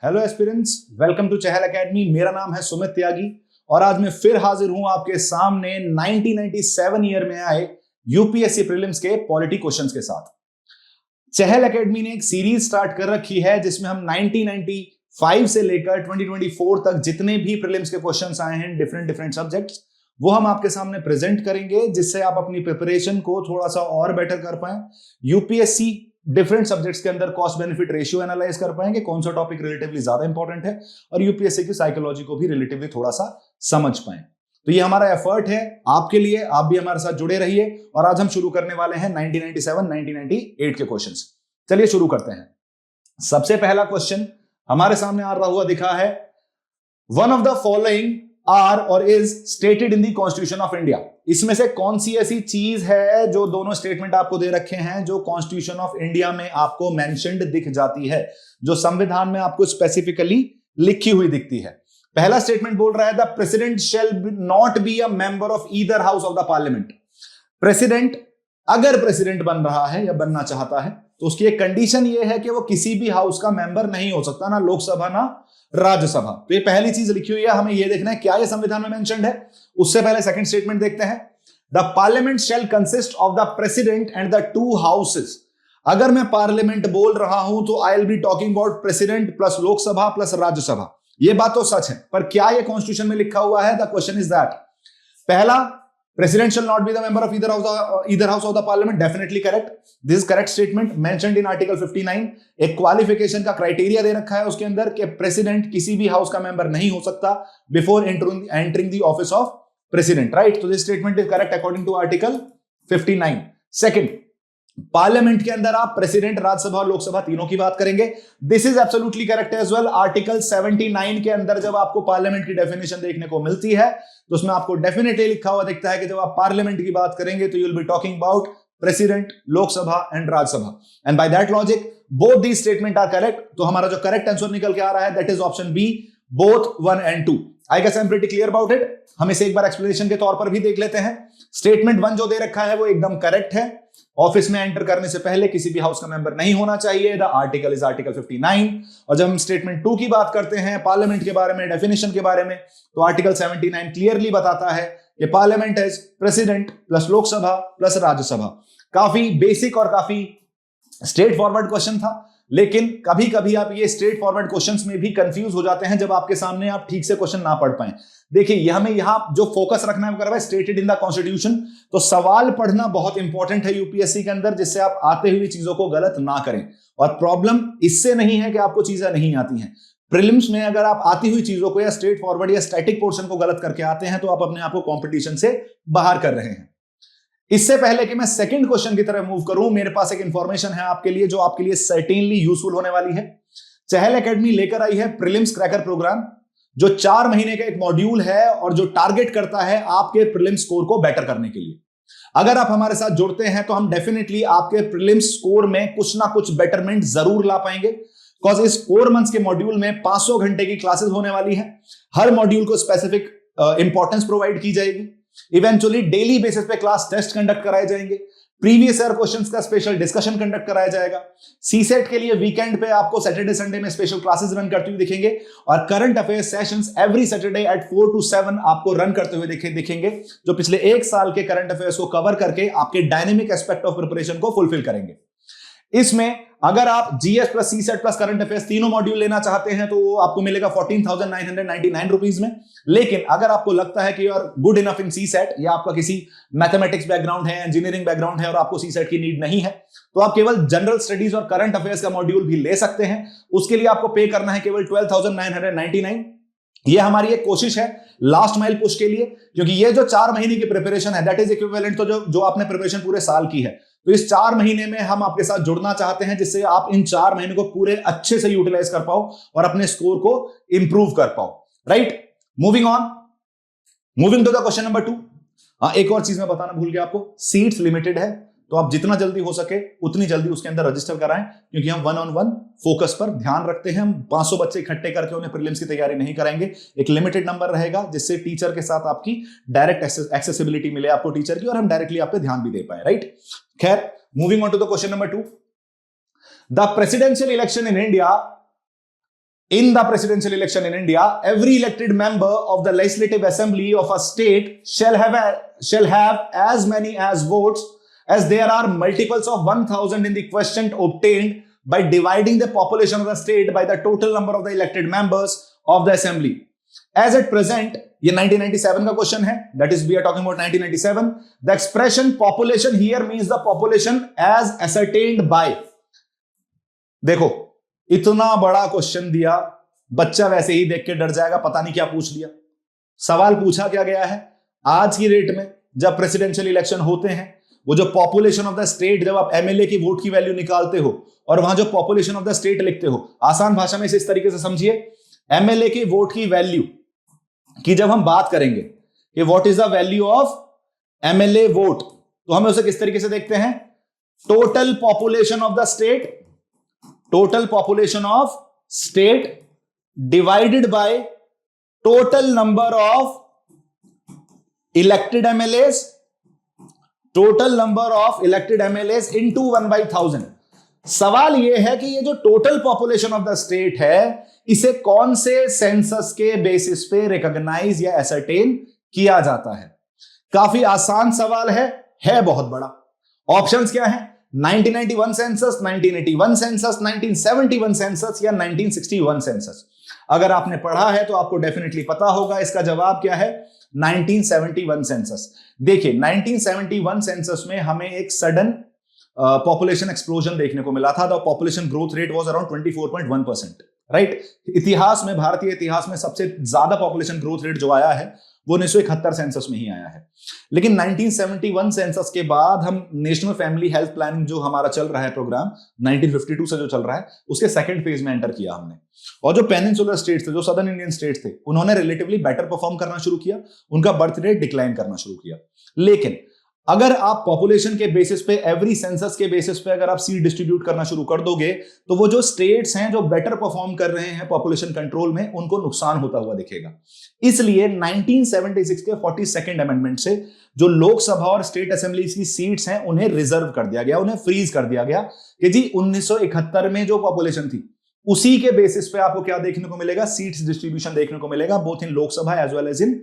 Hello aspirants, welcome to Chahal academy. मेरा नाम है सुमित त्यागी और आज मैं फिर हाजिर हूं आपके सामने 1997 ईयर में आए यूपीएससी प्रीलिम्स के पॉलिटी क्वेश्चंस के साथ। चहल एकेडमी ने एक सीरीज स्टार्ट कर रखी है जिसमें हम 1995 से लेकर 2024 तक जितने भी प्रीलिम्स के क्वेश्चंस आए हैं डिफरेंट सब्जेक्ट्स, वो हम आपके सामने प्रेजेंट करेंगे जिससे आप अपनी प्रिपरेशन को थोड़ा सा और बेटर कर पाए। यूपीएससी डिफरेंट सब्जेक्ट्स के अंदर कॉस्ट बेनिफिट रेशियो एनालाइज कर पाएंगे, कौन सा टॉपिक रिलेटिवली ज्यादा इंपॉर्टेंट है, और यूपीएससी की साइकोलॉजी को भी रिलेटिवली थोड़ा सा समझ पाए। तो ये हमारा एफर्ट है आपके लिए, आप भी हमारे साथ जुड़े रहिए। और आज हम शुरू करने वाले हैं 1997 1998 के क्वेश्चंस। चलिए शुरू करते हैं। सबसे पहला क्वेश्चन हमारे सामने आ रहा हुआ दिखा है, one of the following are और is stated in the constitution of India. इसमें से कौन सी ऐसी चीज है जो दोनों स्टेटमेंट आपको दे रखे हैं जो कॉन्स्टिट्यूशन ऑफ इंडिया में आपको मेंशन्ड दिख जाती है, जो संविधान में आपको स्पेसिफिकली लिखी हुई दिखती है। पहला स्टेटमेंट बोल रहा है the president shall not be a member of either house of the parliament. President अगर प्रेसिडेंट बन रहा है या बनना चाहता है तो उसकी एक कंडीशन यह है कि वो किसी भी हाउस का मेंबर नहीं हो सकता, ना लोकसभा ना राज्यसभा। तो ये पहली चीज लिखी हुई है, हमें यह देखना है क्या ये संविधान में मेंशन्ड है। उससे पहले सेकंड स्टेटमेंट देखते हैं, the parliament shall consist of the president and the two houses. अगर मैं पार्लियामेंट बोल रहा हूं तो I will be talking about president plus Lok Sabha plus Rajya Sabha. ये बात तो सच है, पर क्या ये कॉन्स्टिट्यूशन में लिखा हुआ है? The question is that. पहला, President shall not be the member of either house of the parliament. Definitely correct. This is correct statement mentioned in Article 59. एक क्वालिफिकेशन का क्राइटेरिया दे रखा है उसके अंदर कि प्रेसिडेंट किसी भी हाउस का मेंबर नहीं हो सकता before entering the office of president, right? तो this statement is correct according to article 59। Second, parliament के अंदर आप प्रेसिडेंट, राज्यसभा और लोकसभा तीनों की बात करेंगे। This is absolutely correct as well. Article 79 के अंदर जब आपको पार्लियामेंट की डेफिनेशन देखने को मिलती है तो उसमें आपको डेफिनेटली लिखा हुआ दिखता है कि जब आप पार्लियामेंट की बात करेंगे तो you will be talking about president, Lok Sabha and Rajya Sabha. And by that logic both the statement are correct. तो हमारा जो करेक्ट आंसर निकल के आ रहा है that is option B, both 1 and 2। I guess I am pretty clear about it. हम इसे एक बार एक्सप्लेनेशन के तौर पर भी देख लेते हैं। स्टेटमेंट 1 जो दे रखा है वो एकदम करेक्ट है। ऑफिस में एंटर करने से पहले किसी भी हाउस का मेंबर नहीं होना चाहिए। The article is article 59। और जब हम स्टेटमेंट 2 की बात करते हैं, पार्लियामेंट के बारे में, डेफिनेशन के बारे में, तो आर्टिकल 79 क्लियरली बताता है कि parliament is president plus Lok Sabha plus Rajya Sabha. काफी बेसिक और काफी स्ट्रेट फॉरवर्ड क्वेश्चन था, लेकिन कभी कभी आप ये स्ट्रेट फॉरवर्ड क्वेश्चंस में भी कंफ्यूज हो जाते हैं जब आपके सामने आप ठीक से क्वेश्चन ना पढ़ पाए। देखिए, हमें यहां जो फोकस रखना है वो कर रहा है स्टेटेड इन द कॉन्स्टिट्यूशन। तो सवाल पढ़ना बहुत इंपॉर्टेंट है यूपीएससी के अंदर, जिससे आप आते हुए चीजों को गलत ना करें। और प्रॉब्लम इससे नहीं है कि आपको चीजें नहीं आती हैं। प्रीलिम्स में अगर आप आती हुई चीजों को या स्ट्रेट फॉरवर्ड या स्टैटिक पोर्शन को गलत करके आते हैं तो आप अपने आप को कॉम्पिटिशन से बाहर कर रहे हैं। इससे पहले कि मैं सेकंड क्वेश्चन की तरफ मूव करूं, मेरे पास एक इंफॉर्मेशन है आपके लिए जो आपके लिए सर्टेनली यूजफुल होने वाली है। चहल एकेडमी लेकर आई है प्रीलिम्स क्रैकर प्रोग्राम, जो 4 महीने का एक मॉड्यूल है और जो टारगेट करता है आपके प्रीलिम्स स्कोर को बेटर करने के लिए। अगर आप हमारे साथ जुड़ते हैं तो हम डेफिनेटली आपके प्रीलिम्स स्कोर में कुछ ना कुछ बेटरमेंट जरूर ला पाएंगे। बिकॉज इस 4 मंथ्स के मॉड्यूल में 500 घंटे की क्लासेस होने वाली है। हर मॉड्यूल को स्पेसिफिक इंपॉर्टेंस प्रोवाइड की जाएगी। इवेंचुअली डेली बेसिस पे क्लास टेस्ट कंडक्ट कराए जाएंगे। प्रीवियस ईयर क्वेश्चंस का स्पेशल डिस्कशन कंडक्ट कराया जाएगा। सीसेट के लिए वीकेंड पे आपको सैटरडे संडे में स्पेशल क्लासेस रन करते हुए दिखेंगे और current affairs sessions every Saturday at 4 to 7 आपको रन करते हुए दिखेंगे, जो पिछले 1 साल के करंट अफेयर्स को कवर करके आपके डायनेमिक एस्पेक्ट ऑफ प्रिपरेशन को फुलफिल करेंगे। इसमें अगर आप GS plus CSAT plus current affairs तीनों मॉड्यूल लेना चाहते हैं तो वो आपको मिलेगा 14,999 रुपीज में। लेकिन अगर आपको लगता है कि you are good enough in CSAT या आपका किसी मैथमेटिक्स बैकग्राउंड है, इंजीनियरिंग बैकग्राउंड है और आपको सीसेट की नीड नहीं है, तो आप केवल जनरल स्टडीज और करंट अफेयर्स का मॉड्यूल भी ले सकते हैं। उसके लिए आपको पे करना है केवल 12,999। ये हमारी एक कोशिश है लास्ट माइल पुश के लिए, क्योंकि ये जो 4 महीने की प्रिपरेशन है दैट इज इक्विवेलेंट तो जो आपने प्रिपरेशन पूरे साल की है। तो इस 4 महीने में हम आपके साथ जुड़ना चाहते हैं जिससे आप इन 4 महीने को पूरे अच्छे से यूटिलाइज कर पाओ और अपने स्कोर को इंप्रूव कर पाओ, right? Moving to the question number 2। एक और चीज मैं बताना भूल गया आपको, सीट्स लिमिटेड है तो आप जितना जल्दी हो सके उतनी जल्दी उसके अंदर रजिस्टर कराएं, क्योंकि हम 1-on-1 फोकस पर ध्यान रखते हैं। हम 500 बच्चे इकट्ठे करके उन्हें प्रीलिम्स की तैयारी नहीं कराएंगे। एक लिमिटेड नंबर रहेगा जिससे टीचर के साथ आपकी डायरेक्ट एक्सेसिबिलिटी मिले आपको टीचर की और हम डायरेक्टली आप पे ध्यान भी दे पाए, राइट? खैर, moving on to the question number 2। The presidential election in India In the presidential election in India, every elected member of the legislative assembly of a state shall have as many as votes as there are multiples of 1000 in the quotient obtained by dividing the population of the state by the total number of the elected members of the assembly. As at present, ये 1997 का question है, that is we are talking about 1997. The expression population here means the population as ascertained by. देखो इतना बड़ा question दिया, बच्चा वैसे ही देख के डर जाएगा, पता नहीं क्या पूछ लिया। सवाल पूछा क्या गया है, आज की डेट में जब प्रेसिडेंशियल इलेक्शन होते हैं, वो जो पॉपुलेशन ऑफ द स्टेट, जब आप एमएलए की वोट की वैल्यू निकालते हो और वहां जो पॉपुलेशन ऑफ द स्टेट लिखते हो, आसान भाषा में इस तरीके से समझिए, एमएलए की वोट की वैल्यू की जब हम बात करेंगे कि what is the value of MLA vote, तो हमें उसे किस तरीके से देखते हैं, total population of the state, total population of state divided by total number of elected MLAs, total number of elected MLAs into 1/1000। सवाल यह है कि ये जो total population of the state है, इसे कौन से सेंसस के बेसिस पे रिकॉग्नाइज या एसरटेन किया जाता है। काफी आसान सवाल है बहुत बड़ा। ऑप्शंस क्या है, 1991 सेंसस, 1981 सेंसस, 1971 सेंसस या 1961 सेंसस। अगर आपने पढ़ा है तो आपको डेफिनेटली पता होगा इसका जवाब क्या है, 1971 सेंसस। देखिए 1971 सेंसस में हमें एक सडन पॉपुलेशन एक्सप्लोजन देखने को मिला था। The population growth rate was around 24.1%, right. इतिहास में, भारतीय इतिहास में सबसे ज्यादा पॉपुलेशन ग्रोथ रेट जो आया है वो 1971 सेंसस में ही आया है। लेकिन 1971 सेंसस के बाद हम नेशनल फैमिली हेल्थ प्लानिंग जो हमारा चल रहा है प्रोग्राम 1952 से जो चल रहा है, उसके सेकंड फेज में एंटर किया हमने। और जो पेनिनसुलर स्टेट्स थे, जो सदर्न इंडियन स्टेट्स थे, उन्होंने रिलेटिवली बेटर परफॉर्म करना शुरू किया, उनका बर्थ रेट डिक्लाइन करना शुरू किया। लेकिन अगर आप पॉपुलेशन के बेसिस पे, एवरी सेंसस के बेसिस पे अगर आप सीट डिस्ट्रीब्यूट करना शुरू कर दोगे, तो वो जो स्टेट्स हैं जो बेटर परफॉर्म कर रहे हैं पॉपुलेशन कंट्रोल में, उनको नुकसान होता हुआ दिखेगा। इसलिए 1976 के 42nd अमेंडमेंट से जो लोकसभा और स्टेट असेंबलीज की सीट्स हैं उन्हें रिजर्व कर दिया गया, उन्हें फ्रीज कर दिया गया कि जी 1971 में जो पॉपुलेशन थी उसी के बेसिस पे आपको क्या देखने को मिलेगा, सीट्स डिस्ट्रीब्यूशन देखने को मिलेगा, both in Lok Sabha as well as in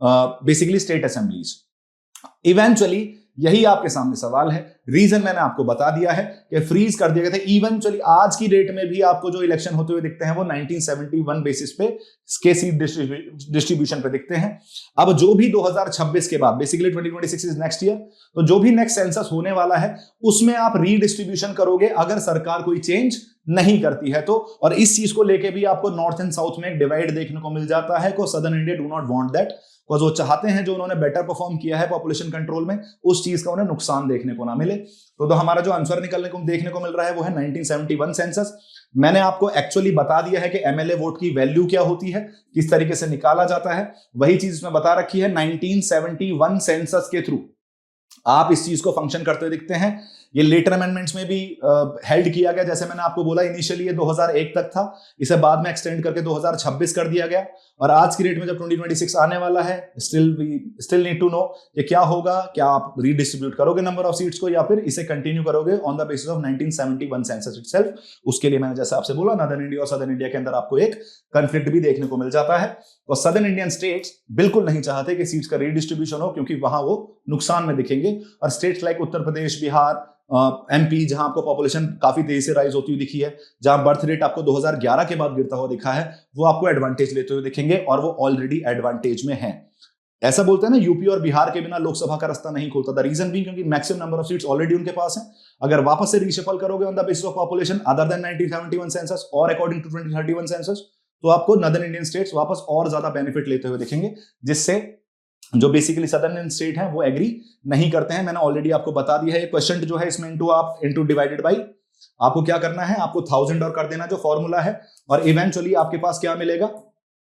basically state assemblies. Eventually यही आपके सामने सवाल है। रीजन मैंने आपको बता दिया है कि फ्रीज कर दिए गए थे। इवेंचुअली आज की डेट में भी आपको जो इलेक्शन होते हुए दिखते हैं वो 1971 बेसिस पे के सीट डिस्ट्रीब्यूशन पे दिखते हैं। अब जो भी 2026 के बाद, बेसिकली 2026 इज नेक्स्ट ईयर, तो जो भी नेक्स्ट सेंसस होने वाला है उसमें आप रीडिस्ट्रीब्यूशन करोगे अगर सरकार कोई चेंज नहीं करती है तो। और इस चीज को लेके भी आपको नॉर्थ एंड साउथ में एक डिवाइड देखने को मिल जाता है, को southern India do not want that, because वो चाहते हैं जो उन्होंने बेटर परफॉर्म किया है पॉपुलेशन कंट्रोल में, उस चीज का उन्हें नुकसान देखने को ना मिले। तो हमारा जो आंसर निकलने को देखने को मिल रहा है वो है 1971 सेंसस। मैंने आपको एक्चुअली बता दिया है कि एमएलए वोट की वैल्यू क्या होती है, किस तरीके से निकाला जाता है, वही चीज इसमें बता रखी है 1971 सेंसस के थ्रू आप इस चीज को फंक्शन करते हुए दिखते हैं। ये लेटर अमेंडमेंट्स में भी हेल्ड किया गया, जैसे मैंने आपको बोला इनिशियली ये 2001 तक था, इसे बाद में एक्सटेंड करके 2026 कर दिया गया। और आज की डेट में जब 2026 आने वाला है, स्टिल नीड टू नो कि क्या होगा, क्या आप रीडिस्ट्रीब्यूट करोगे नंबर ऑफ सीट्स को या फिर इसे कंटिन्यू करोगे on the basis of 1971 census itself. उसके लिए मैंने जैसे आपसे बोला, नॉर्दर्न इंडिया और सदर्न इंडिया के अंदर आपको एक कंफ्लिक्ट भी देखने को मिल जाता है। और सदर्न इंडियन स्टेट्स बिल्कुल नहीं चाहते कि सीट्स का रीडिस्ट्रीब्यूशन हो, क्योंकि वहां वो नुकसान में दिखेंगे। और states like Uttar Pradesh, Bihar, MP, जहां आपको पॉपुलेशन काफी तेजी से राइज होती हुई दिखी है, जहां बर्थ रेट आपको 2011 के बाद गिरता हुआ दिखा है, वो आपको एडवांटेज लेते हुए दिखेंगे और वो ऑलरेडी एडवांटेज में है। ऐसा बोलते हैं ना, यूपी और बिहार के बिना लोकसभा का रास्ता नहीं खुलता। द रीजन भी क्योंकि maximum number of seats already उनके पास है। अगर वापस से रीशफल करोगे on the basis of population other than 1971 census और अकॉर्डिंग टू 2031 सेंसस, तो आपको नॉर्दर्न इंडियन स्टेट्स वापस और ज्यादा बेनिफिट लेते हुए दिखेंगे, जिससे जो बेसिकली सदर्न इंडियन स्टेट है वो एग्री नहीं करते हैं। मैंने ऑलरेडी आपको बता दिया है। क्वेश्चन जो है इसमें इनटू डिवाइडेड बाई आपको क्या करना है, आपको 1000 और कर देना जो फॉर्मूला है, और इवेंचुअली आपके पास क्या मिलेगा,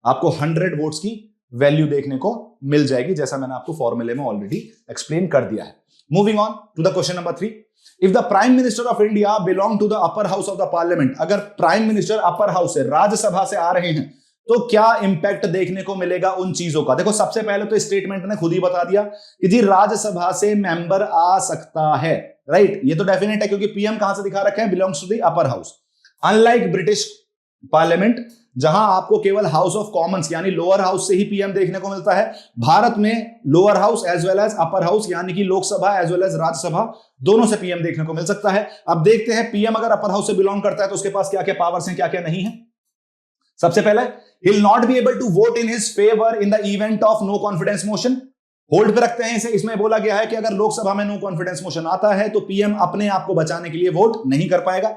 आपको 100 वोट्स की वैल्यू देखने को मिल जाएगी, जैसा मैंने आपको फॉर्मूले में ऑलरेडी एक्सप्लेन कर दिया है। Moving on to the question number 3। If the prime minister of India belong to the upper house of the parliament, अगर प्राइम मिनिस्टर अपर हाउस से, राज्यसभा से आ रहे हैं, तो क्या इंपैक्ट देखने को मिलेगा उन चीजों का। देखो सबसे पहले तो स्टेटमेंट ने खुद ही बता दिया कि जी राज्यसभा से मेंबर आ सकता है, राइट। ये तो डेफिनेट है क्योंकि पीएम कहां से दिखा रखे हैं, belongs to the upper house. Unlike British parliament, जहां आपको केवल हाउस ऑफ कॉमन्स यानी लोअर हाउस से ही पीएम देखने को मिलता है। भारत में lower house as well as upper house यानी कि Lok Sabha as well as Rajya Sabha दोनों से पीएम देखने को मिल सकता है। अब देखते हैं पीएम अगर अपर हाउस से बिलोंग करता है तो उसके पास क्या क्या पावर्स हैं, क्या क्या नहीं है। सबसे पहले ही will not be able to vote in his favour in the event of no confidence motion. Hold पे रखते हैं इसे। इसमें बोला गया है कि अगर लोकसभा में नो कॉन्फिडेंस मोशन आता है तो पीएम अपने आप को बचाने के लिए वोट नहीं कर पाएगा।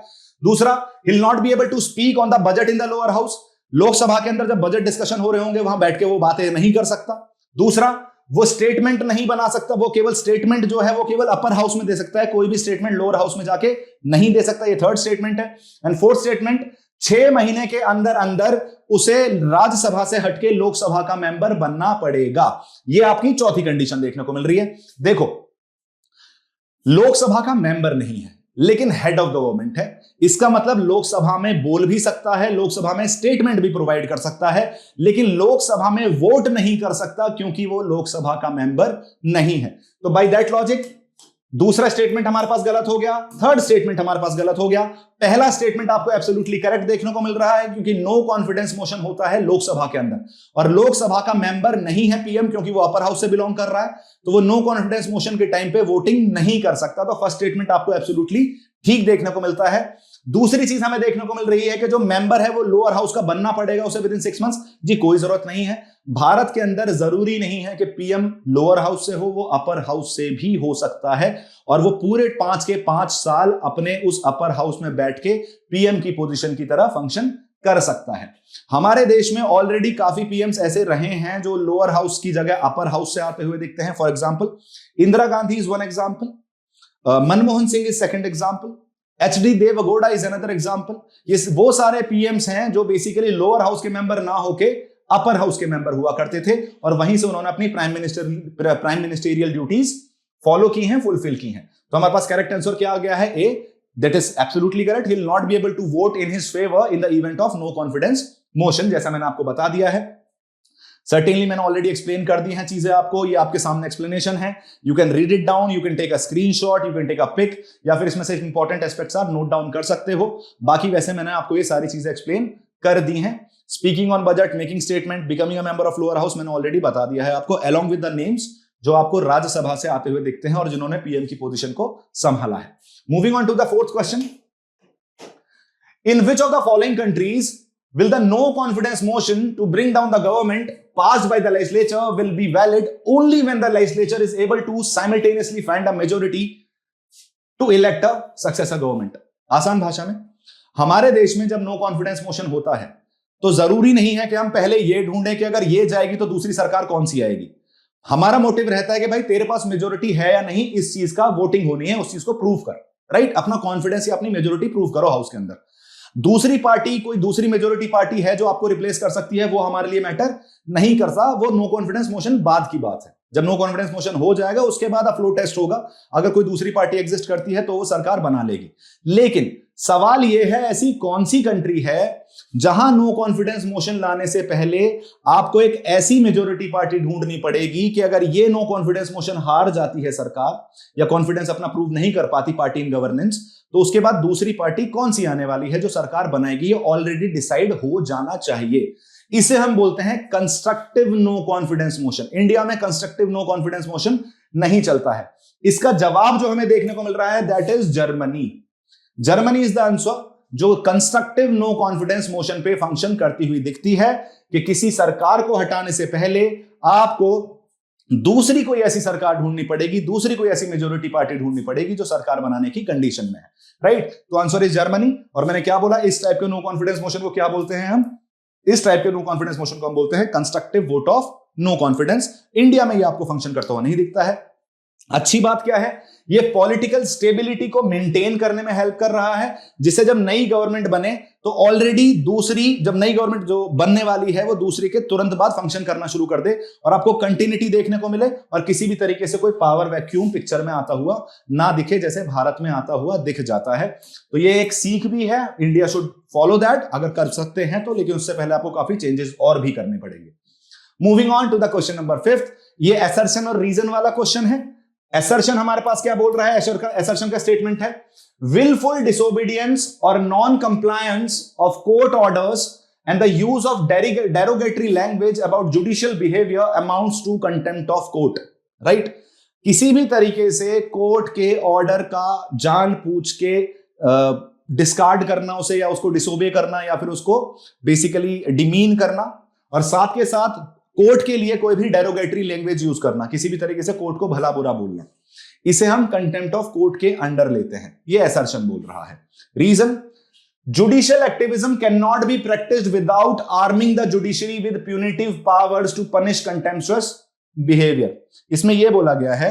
दूसरा, ही will not be able to speak on the budget in the lower house. Lok Sabha के अंदर जब बजट डिस्कशन हो रहे होंगे वहां बैठ के वो बातें नहीं कर सकता। दूसरा, वो स्टेटमेंट नहीं बना सकता। वो केवल स्टेटमेंट जो है वो केवल अपर हाउस में दे सकता है, कोई भी स्टेटमेंट लोअर हाउस में जाके नहीं दे सकता। ये थर्ड स्टेटमेंट है। एंड फोर्थ स्टेटमेंट, 6 महीने के अंदर अंदर उसे राज्यसभा से हटके लोकसभा का मेंबर बनना पड़ेगा। ये आपकी चौथी कंडीशन देखने को मिल रही है। देखो, लोकसभा का मेंबर नहीं है लेकिन हेड ऑफ गवर्नमेंट है। इसका मतलब लोकसभा में बोल भी सकता है, लोकसभा में स्टेटमेंट भी प्रोवाइड कर सकता है, लेकिन लोकसभा में वोट नहीं कर सकता क्योंकि वो लोकसभा का मेंबर नहीं है। तो बाय दैट लॉजिक दूसरा स्टेटमेंट हमारे पास गलत हो गया, थर्ड स्टेटमेंट हमारे पास गलत हो गया। पहला स्टेटमेंट आपको एब्सोल्युटली करेक्ट देखने को मिल रहा है क्योंकि नो कॉन्फिडेंस मोशन होता है लोकसभा के अंदर और लोकसभा का मेंबर नहीं है पीएम क्योंकि वो अपर हाउस से बिलोंग कर रहा है, तो वो नो कॉन्फिडेंस मोशन के टाइम पे वोटिंग नहीं कर सकता। तो फर्स्ट स्टेटमेंट आपको एब्सोल्युटली ठीक देखने को मिलता है। दूसरी चीज हमें देखने को मिल रही है कि जो मेंबर है वो लोअर हाउस का बनना पड़ेगा उसे विद इन 6 मंथ्स। जी कोई जरूरत नहीं है। भारत के अंदर जरूरी नहीं है कि पीएम लोअर हाउस से हो, वो अपर हाउस से भी हो सकता है और वो पूरे 5 के 5 साल अपने उस अपर हाउस में बैठ के पीएम की पोजीशन की तरह फंक्शन कर सकता है। हमारे देश में ऑलरेडी काफी पीएम्स ऐसे रहे हैं जो लोअर हाउस की जगह अपर हाउस से आते हुए दिखते हैं। For example, Indira Gandhi is one example, Manmohan Singh is second example, HD Deve Gowda is another example. ये वो सारे पीएम्स हैं जो बेसिकली लोअर हाउस के मेंबर ना होके अपर हाउस के मेंबर हुआ करते थे और वहीं से उन्होंने अपनी प्राइम मिनिस्टेरियल ड्यूटीज फॉलो की हैं, फुलफिल की हैं। तो हमारे पास करेक्ट आंसर क्या आ गया है? A, that is absolutely correct. He will not be able to vote in his favour in the event of no confidence motion, जैसा मैंने आपको बता दिया है। सर्टेनली मैंने ऑलरेडी एक्सप्लेन कर दी हैं चीजें आपको, ये आपके सामने एक्सप्लेनेशन है। You can read it down, you can take a screenshot, you can take a pic, या फिर इसमें से इंपॉर्टेंट एस्पेक्ट्स आप नोट डाउन कर सकते हो। बाकी वैसे मैंने आपको ये सारी चीजें एक्सप्लेन कर दी हैं। Speaking on budget, making statement, becoming a member of lower house मैंने ऑलरेडी बता दिया है आपको, अलोंग विद द नेम्स जो आपको राज्यसभा से आते हुए दिखते हैं और जिन्होंने पीएम की पोजीशन को संभाला है। Moving on to the fourth question, in which of the following countries will the no confidence motion to bring down the government passed by the legislature will be valid only when the legislature is able to simultaneously find a majority to elect a successor government? आसान भाषा में, हमारे देश में जब no confidence motion होता है तो जरूरी नहीं है कि हम पहले ये ढूंढें कि अगर ये जाएगी तो दूसरी सरकार कौन सी आएगी। हमारा मोटिव रहता है कि भाई तेरे पास मेजोरिटी है या नहीं, इस चीज का वोटिंग होनी है, उस चीज को प्रूव कर, राइट? अपना कॉन्फिडेंस या अपनी मेजोरिटी प्रूव करो हाउस के अंदर। दूसरी पार्टी, कोई दूसरी मेजोरिटी पार्टी है जो आपको रिप्लेस कर सकती है, वो हमारे लिए मैटर नहीं करता। वो नो कॉन्फिडेंस मोशन बाद की बात है। जब नो कॉन्फिडेंस मोशन हो जाएगा उसके बाद फ्लो टेस्ट होगा, अगर कोई दूसरी पार्टी एग्जिस्ट करती है तो वो सरकार बना लेगी। लेकिन सवाल यह है, ऐसी कौन सी कंट्री है जहां नो कॉन्फिडेंस मोशन लाने से पहले आपको एक ऐसी मेजोरिटी पार्टी ढूंढनी पड़ेगी कि अगर ये नो कॉन्फिडेंस मोशन हार जाती है सरकार या कॉन्फिडेंस अपना प्रूव नहीं कर पाती पार्टी इन गवर्नेंस, तो उसके बाद दूसरी पार्टी कौन सी आने वाली है जो सरकार बनाएगी, ये ऑलरेडी डिसाइड हो जाना चाहिए। इसे हम बोलते हैं constructive no confidence motion. India में कंस्ट्रक्टिव नो कॉन्फिडेंस मोशन नहीं चलता है। इसका जवाब जो हमें देखने को मिल रहा है that is Germany. Germany is the answer जो कंस्ट्रक्टिव नो कॉन्फिडेंस मोशन पे फंक्शन करती हुई दिखती है कि किसी सरकार को हटाने से पहले आपको दूसरी कोई ऐसी सरकार ढूंढनी पड़ेगी, दूसरी कोई ऐसी मेजोरिटी पार्टी ढूंढनी पड़ेगी जो सरकार बनाने की कंडीशन में है, राइट? तो आंसर इज जर्मनी। और मैंने क्या बोला, इस टाइप के नो कॉन्फिडेंस मोशन को क्या बोलते हैं हम? इस टाइप के नो कॉन्फिडेंस मोशन को हम बोलते हैं constructive vote of no confidence. India में ये आपको फंक्शन करता हुआ नहीं दिखता है। अच्छी बात क्या है, ये पॉलिटिकल स्टेबिलिटी को मेंटेन करने में हेल्प कर रहा है, जिससे जब नई गवर्नमेंट बने तो ऑलरेडी दूसरी, जब नई गवर्नमेंट जो बनने वाली है वो दूसरी के तुरंत बाद फंक्शन करना शुरू कर दे और आपको कंटिन्यूटी देखने को मिले और किसी भी तरीके से कोई पावर वैक्यूम पिक्चर में आता हुआ ना दिखे, जैसे भारत में आता हुआ दिख जाता है। तो ये एक सीख भी है, इंडिया शुड फॉलो दैट अगर कर सकते हैं तो, लेकिन उससे पहले आपको काफी चेंजेस और भी करने पड़ेंगे। Moving on to the question number 5, ये असर्शन और रीजन वाला क्वेश्चन है। असर्शन हमारे पास क्या बोल रहा है? असर्शन का स्टेटमेंट है, willful disobedience or non-compliance of court orders and the use of derogatory language about judicial behavior amounts to contempt of court. Right? किसी भी तरीके से कोर्ट के ऑर्डर का जानबूझ के डिस्कार्ड करना उसे, या उसको डिसोबे करना, या फिर उसको बेसिकली डिमीन करना, और साथ के साथ कोर्ट के लिए कोई भी डेरोगेटरी लैंग्वेज यूज करना, किसी भी तरीके से कोर्ट को भला बुरा बोलना, इसे हम कंटेम्प्ट ऑफ कोर्ट के अंडर लेते हैं। ये असर्शन बोल रहा है। Reason, judicial activism can not be practised without arming the judiciary with punitive powers to punish contemptuous behaviour. इसमें यह बोला गया है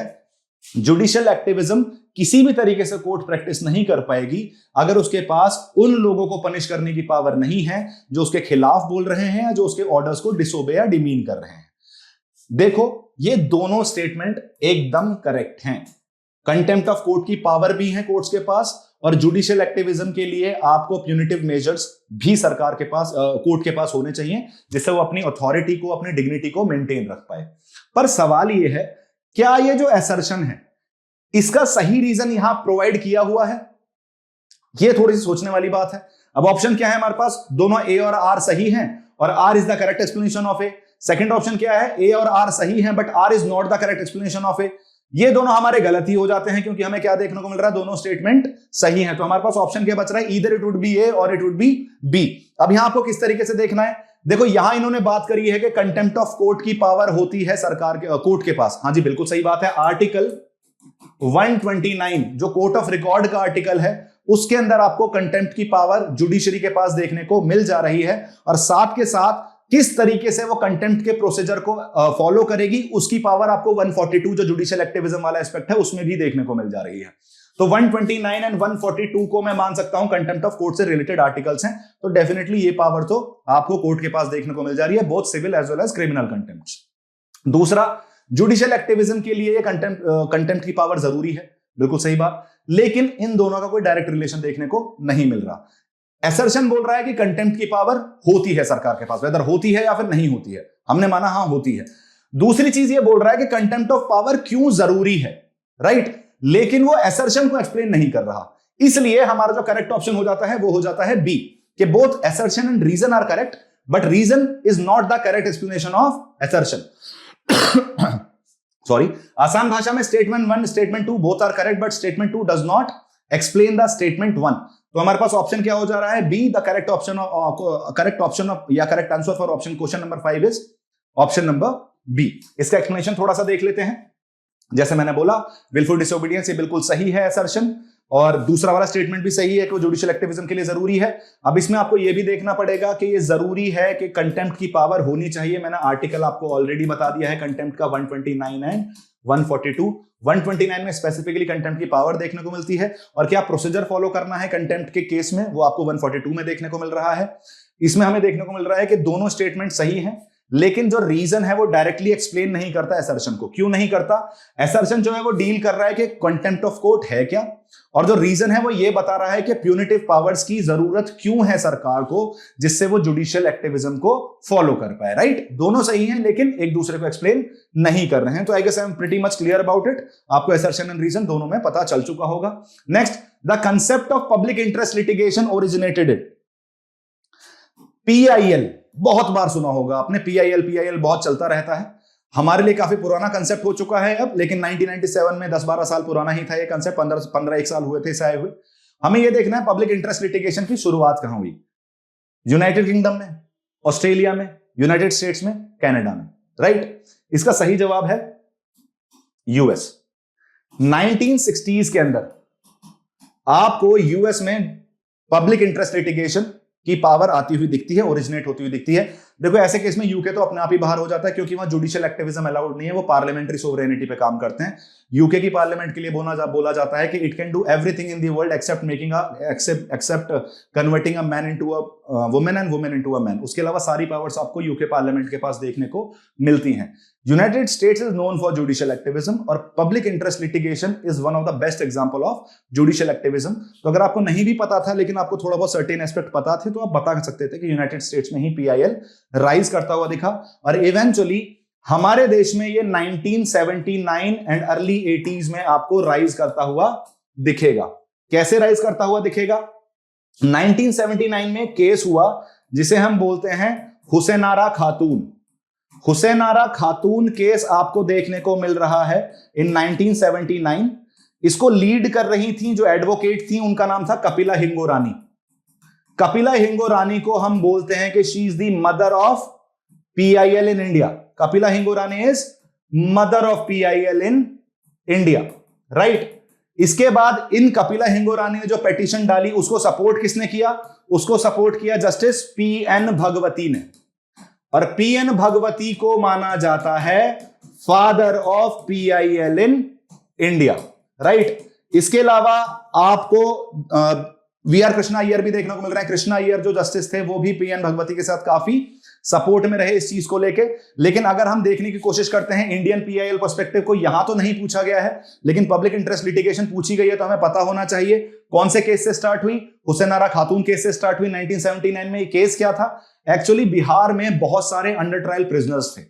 जुडिशियल एक्टिविज्म किसी भी तरीके से कोर्ट प्रैक्टिस नहीं कर पाएगी अगर उसके पास उन लोगों को पनिश करने की पावर नहीं है जो उसके खिलाफ बोल रहे हैं या जो उसके ऑर्डर्स को डिसोबे या डिमीन कर रहे हैं। देखो, ये दोनों स्टेटमेंट एकदम करेक्ट हैं। कंटेम्प्ट ऑफ कोर्ट की पावर भी है कोर्ट्स के पास, और जुडिशियल एक्टिविज्म के लिए आपको प्यूनिटिव मेजर्स भी सरकार के पास, कोर्ट के पास होने चाहिए, जिससे वो अपनी अथॉरिटी को, अपनी डिग्निटी को मेंटेन रख पाए। पर सवाल ये है, क्या ये जो असर्शन है इसका सही रीजन यहां प्रोवाइड किया हुआ है? ये थोड़ी सी सोचने वाली बात है। अब ऑप्शन क्या है हमारे पास? दोनों ए और आर सही हैं और R is the correct explanation of A. Second option क्या है? ए और आर सही हैं but R is not the correct explanation of A. ये दोनों हमारे गलत ही हो जाते हैं, क्योंकि हमें क्या देखने को मिल रहा है? दोनों स्टेटमेंट सही हैं। तो हमारे पास ऑप्शन क्या बच रहा है? ईदर इट वुड बी ए और इट वुड बी बी। अब यहां आपको किस तरीके से देखना है? देखो, यहां इन्होंने बात करी है कि कंटेम्प्ट ऑफ कोर्ट की पावर होती है सरकार के, कोर्ट के पास। हाँ जी, बिल्कुल सही बात है। आर्टिकल 129 जो कोर्ट ऑफ रिकॉर्ड का आर्टिकल है, उसके अंदर आपको कंटेम्प्ट की पावर जुडिशरी के पास देखने को मिल जा रही है, और साथ के साथ किस तरीके से वो कंटेम्प्ट के प्रोसीजर को फॉलो करेगी उसकी पावर आपको 142 जो जुडिशियल एक्टिविज्म वाला एस्पेक्ट है उसमें भी देखने को मिल जा रही है। तो 129 एंड 142 को मैं मान सकता हूं कंटेम्प्ट ऑफ कोर्ट से रिलेटेड आर्टिकल्स हैं, तो डेफिनेटली ये पावर तो आपको कोर्ट के पास देखने को मिल जा रही है, both civil as well as criminal contempt. दूसरा, जुडिशियल एक्टिविज्म के लिए ये कंटेम्प्ट की पावर जरूरी है, बिल्कुल सही बात, लेकिन इन दोनों का कोई डायरेक्ट रिलेशन देखने को नहीं मिल रहा। असर्शन बोल रहा है कि कंटेम्प्ट की पावर होती है सरकार के पास, वेदर होती है या फिर नहीं होती है। हमने माना हां होती है। दूसरी चीज ये बोल रहा है कि कंटेम्प्ट ऑफ पावर क्यों जरूरी है, राइट, लेकिन वो असर्शन को एक्सप्लेन नहीं कर रहा। इसलिए हमारा जो करेक्ट ऑप्शन हो जाता है वो हो जाता है बी, कि both assertion and reason are correct but reason is not the correct explanation of assertion. Sorry, आसान भाषा में statement 1, statement 2 both are correct but statement 2 does not explain the statement 1। तो हमारे पास ऑप्शन क्या हो जा रहा है? B, the correct option of या correct answer for option question number 5 is option number B. इसका एक्सप्लेनेशन थोड़ा सा देख लेते हैं। जैसे मैंने बोला, विलफुल डिसोबीडियंस ये बिल्कुल सही है असर्शन, और दूसरा वाला स्टेटमेंट भी सही है कि जुडिशियल एक्टिविज्म के लिए जरूरी है। अब इसमें आपको यह भी देखना पड़ेगा कि ये जरूरी है कि कंटेम्प्ट की पावर होनी चाहिए। मैंने आर्टिकल आपको ऑलरेडी बता दिया है कंटेम्प्ट का, 129 एंड 142। 129 में स्पेसिफिकली कंटेम्प्ट की पावर देखने को मिलती है, और क्या प्रोसीजर फॉलो करना है कंटेम्प्ट के केस में वो आपको 142 में देखने को मिल रहा है। इसमें हमें देखने को मिल रहा है कि दोनों स्टेटमेंट सही हैं, लेकिन जो रीजन है वो डायरेक्टली एक्सप्लेन नहीं करता असर्शन को। क्यों नहीं करता? असर्शन जो है वो डील कर रहा है कि कंटेम्प्ट ऑफ कोर्ट है क्या, और जो रीजन है वो ये बता रहा है कि प्यूनिटिव पावर्स की जरूरत क्यों है सरकार को, जिससे वो जुडिशियल एक्टिविज्म को फॉलो कर पाए, राइट। दोनों सही हैं लेकिन एक दूसरे को एक्सप्लेन नहीं कर रहे हैं। तो I guess I am pretty much clear about it. आपको असर्शन एंड रीजन दोनों में पता चल चुका होगा। Next, the concept of public interest litigation originated it PIL। बहुत बार सुना होगा आपने PIL बहुत चलता रहता है। हमारे लिए काफी पुराना कंसेप्ट हो चुका है अब, लेकिन 1997 में 10-12 साल पुराना ही था ये कंसेप्ट। 15-1 साल हुए थे इसे आए हुए। हमें ये देखना है पब्लिक इंटरेस्ट लिटिगेशन की शुरुआत कहां हुई? यूनाइटेड किंगडम में, ऑस्ट्रेलिया में, यूनाइटेड स्टेट्स में, कनाडा में, राइट। इसका सही जवाब है यूएस। 1960s के अंदर आपको यूएस में पब्लिक इंटरेस्ट लिटिगेशन की पावर आती हुई दिखती है, ओरिजिनेट होती हुई दिखती है। देखो, ऐसे केस में यूके तो अपने आप ही बाहर हो जाता है, क्योंकि वहां जुडिशियल एक्टिविज्म अलाउड नहीं है, वो पार्लियामेंट्री सोवरेनिटी पे काम करते हैं। यूके की पार्लियामेंट के लिए बोला जाता है कि it can do everything in the world accept converting a man into a women and women into a man. उसके अलावा सारी पावर्स आपको यूके पार्लियामेंट के पास देखने को मिलती हैं। United States is known for judicial activism, और public interest litigation is one of the best example of judicial activism. तो अगर आपको नहीं भी पता था लेकिन आपको थोड़ा बहुत सर्टेन एस्पेक्ट पता थे, तो आप बता सकते थे कि यूनाइटेड स्टेट्स में ही PIL राइज करता हुआ दिखा, और इवेंचुअली हमारे देश में ये 1979 एंड अर्ली 80s में आपको राइज करता हुआ दिखेगा। कैसे राइज करता हुआ दिखेगा? 1979 में केस हुआ जिसे हम बोलते हैं हुसैनारा खातून। हुसैनारा खातून केस आपको देखने को मिल रहा है इन 1979। इसको लीड कर रही थी जो एडवोकेट थी, उनका नाम था कपिला हिंगोरानी। कपिला हिंगोरानी को हम बोलते हैं कि she is the mother of PIL in India. Kapila Hingorani is mother of PIL in India, right. इसके बाद इन कपिला हिंगोरानी ने जो पिटीशन डाली उसको सपोर्ट किसने किया? उसको सपोर्ट किया जस्टिस PN भगवती ने। और PN भगवती को माना जाता है father of PIL in India, right. इसके अलावा आपको VR कृष्णा अय्यर भी देखने को मिल रहा है। कृष्णा अय्यर जो जस्टिस थे वो भी PN भगवती के साथ काफी सपोर्ट में रहे इस चीज को लेके। लेकिन अगर हम देखने की कोशिश करते हैं इंडियन PIL पर्सपेक्टिव को, यहां तो नहीं पूछा गया है, लेकिन पब्लिक इंटरेस्ट लिटिगेशन पूछी गई है, तो हमें पता होना चाहिए कौन से केस से स्टार्ट हुई। हुसैनारा खातून केस से स्टार्ट हुई 1979 में। ये केस क्या था? एक्चुअली बिहार में बहुत सारे अंडर ट्रायल प्रिजनर्स थे,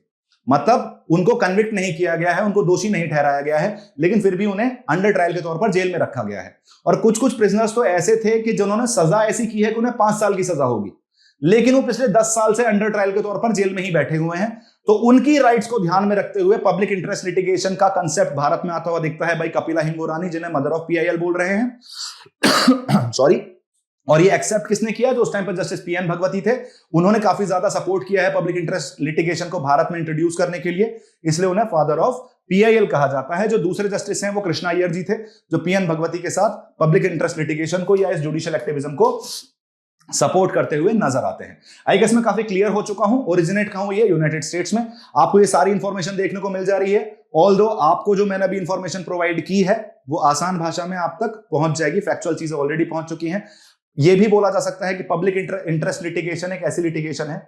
मतलब उनको कन्विक्ट नहीं किया गया है, उनको दोषी नहीं ठहराया गया है, लेकिन फिर भी उन्हें अंडर ट्रायल के तौर पर जेल में रखा गया है। और कुछ कुछ प्रिजनर्स तो ऐसे थे कि जिन्होंने सजा ऐसी की है कि उन्हें 5 साल की सजा होगी, लेकिन वो पिछले 10 साल से अंडर ट्रायल के तौर पर जेल में ही बैठे हुए हैं। तो उनकी राइट्स को ध्यान में रखते हुए पब्लिक इंटरेस्ट लिटिगेशन का कंसेप्ट भारत में आता हुआ दिखता है भाई कपिला हिंगोरानी, जिन्हें मदर ऑफ PIL बोल रहे हैं। सॉरी। और ये एक्सेप्ट किसने किया? जो उस टाइम पर जस्टिस PN भगवती थे, उन्होंने काफी ज्यादा सपोर्ट किया है पब्लिक इंटरेस्ट लिटिगेशन को भारत में इंट्रोड्यूस करने के लिए, इसलिए उन्हें फादर ऑफ PIL कहा जाता है। जो दूसरे जस्टिस हैं वो कृष्णा अय्यर जी थे, जो PN भगवती के साथ पब्लिक इंटरेस्ट लिटिगेशन को या इस जुडिशियल एक्टिविज्म को सपोर्ट करते हुए नजर आते हैं। आई गेस मैं काफी क्लियर हो चुका हूं। ओरिजिनेट कहां हुई है? यूनाइटेड स्टेट्स में। आपको ये सारी इंफॉर्मेशन देखने को मिल जा रही है। ऑल्दो आपको जो मैंने अभी इंफॉर्मेशन प्रोवाइड की है वो आसान भाषा में आप तक पहुंच जाएगी, फैक्चुअल चीजें ऑलरेडी पहुंच चुकी हैं। यह भी बोला जा सकता है कि पब्लिक इंटरेस्ट लिटिगेशन एक ऐसी लिटिगेशन है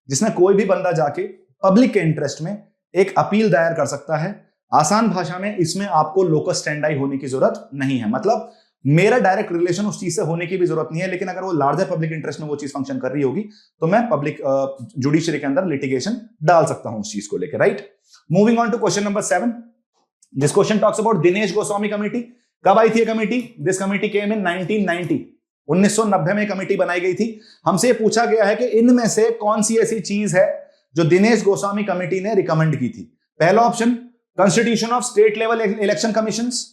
जिसमें कोई भी बंदा जाके पब्लिक के इंटरेस्ट में एक अपील दायर कर सकता है। आसान भाषा में इसमें आपको लोकस स्टैंडाई होने की जरूरत नहीं है, मतलब मेरा डायरेक्ट रिलेशन उस चीज से होने की भी जरूरत नहीं है, लेकिन अगर वो लार्जर पब्लिक इंटरेस्ट में वो चीज फंक्शन कर रही होगी तो मैं पब्लिक जुडिशरी के अंदर लिटिगेशन डाल सकता हूं उस चीज को लेकर, right. Moving on to question number 7। This question talks about Dinesh Goswami committee. कब आई थी ये कमेटी? This committee came in 1990। 1990 में कमेटी बनाई गई थी। हमसे पूछा गया है कि इनमें से कौन सी ऐसी चीज है जो दिनेश गोस्वामी कमेटी ने रिकमेंड की थी। पहला option constitution of state level election commissions,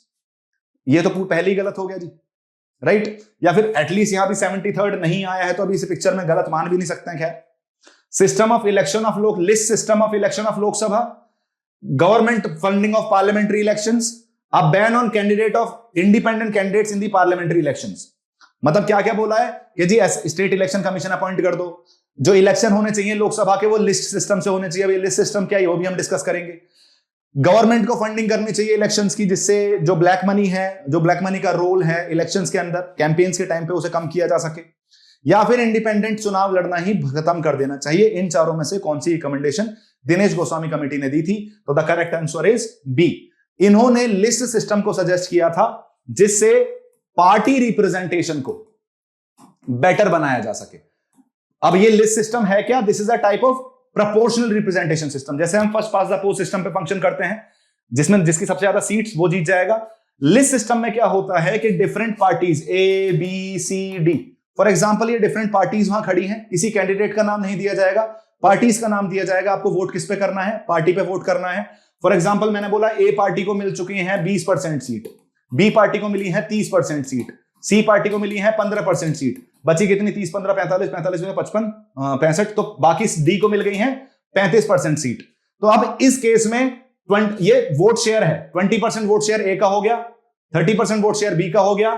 ये तो पहले ही गलत हो गया जी, राइट। या फिर एटलीस्ट यहां भी 73rd नहीं आया है तो अभी इस पिक्चर में गलत मान भी नहीं सकते हैं। खैर, सिस्टम ऑफ इलेक्शन ऑफ लोक list system of election of Lok Sabha, government funding of parliamentary elections, a ban on candidate of independent candidates in the parliamentary elections. मतलब क्या क्या बोला है कि जी स्टेट इलेक्शन कमीशन अपॉइंट कर दो, जो इलेक्शन होने चाहिए लोकसभा के वो लिस्ट सिस्टम से होने चाहिए। अभी लिस्ट सिस्टम क्या है वो भी हम डिस्कस करेंगे। गवर्नमेंट को फंडिंग करनी चाहिए इलेक्शंस की, जिससे जो ब्लैक मनी है, जो ब्लैक मनी का रोल है इलेक्शंस के अंदर कैंपेन्स के टाइम पे उसे कम किया जा सके, या फिर इंडिपेंडेंट चुनाव लड़ना ही खत्म कर देना चाहिए। इन चारों में से कौन सी रिकमेंडेशन दिनेश गोस्वामी कमेटी ने दी थी? तो the correct answer is B. इन्होंने लिस्ट सिस्टम को सजेस्ट किया था जिससे पार्टी रिप्रेजेंटेशन को बेटर बनाया जा सके। अब ये लिस्ट सिस्टम है क्या? This is a type of proportional representation system. जैसे हम first pass the post system पे फंक्शन करते हैं, जिसमें जिसकी सबसे ज्यादा सीट्स वो जीत जाएगा। लिस्ट सिस्टम में क्या होता है कि different parties A B C D, for example ये डिफरेंट पार्टीज वहां खड़ी हैं, किसी कैंडिडेट का नाम नहीं दिया जाएगा, पार्टीज का नाम दिया जाएगा। आपको वोट किस पे करना है? पार्टी पे वोट करना है। फॉर एग्जांपल मैंने बोला A पार्टी को मिल चुकी है 20% सीट, B पार्टी को मिली है 30% सीट, C पार्टी को मिली है 15% सीट, बची कितनी? 30 15 45 45 में 55 65, तो बाकी D को मिल गई है 35% सीट। तो अब इस केस में ये वोट शेयर है, 20% वोट शेयर A का हो गया, 30% वोट शेयर B का हो गया,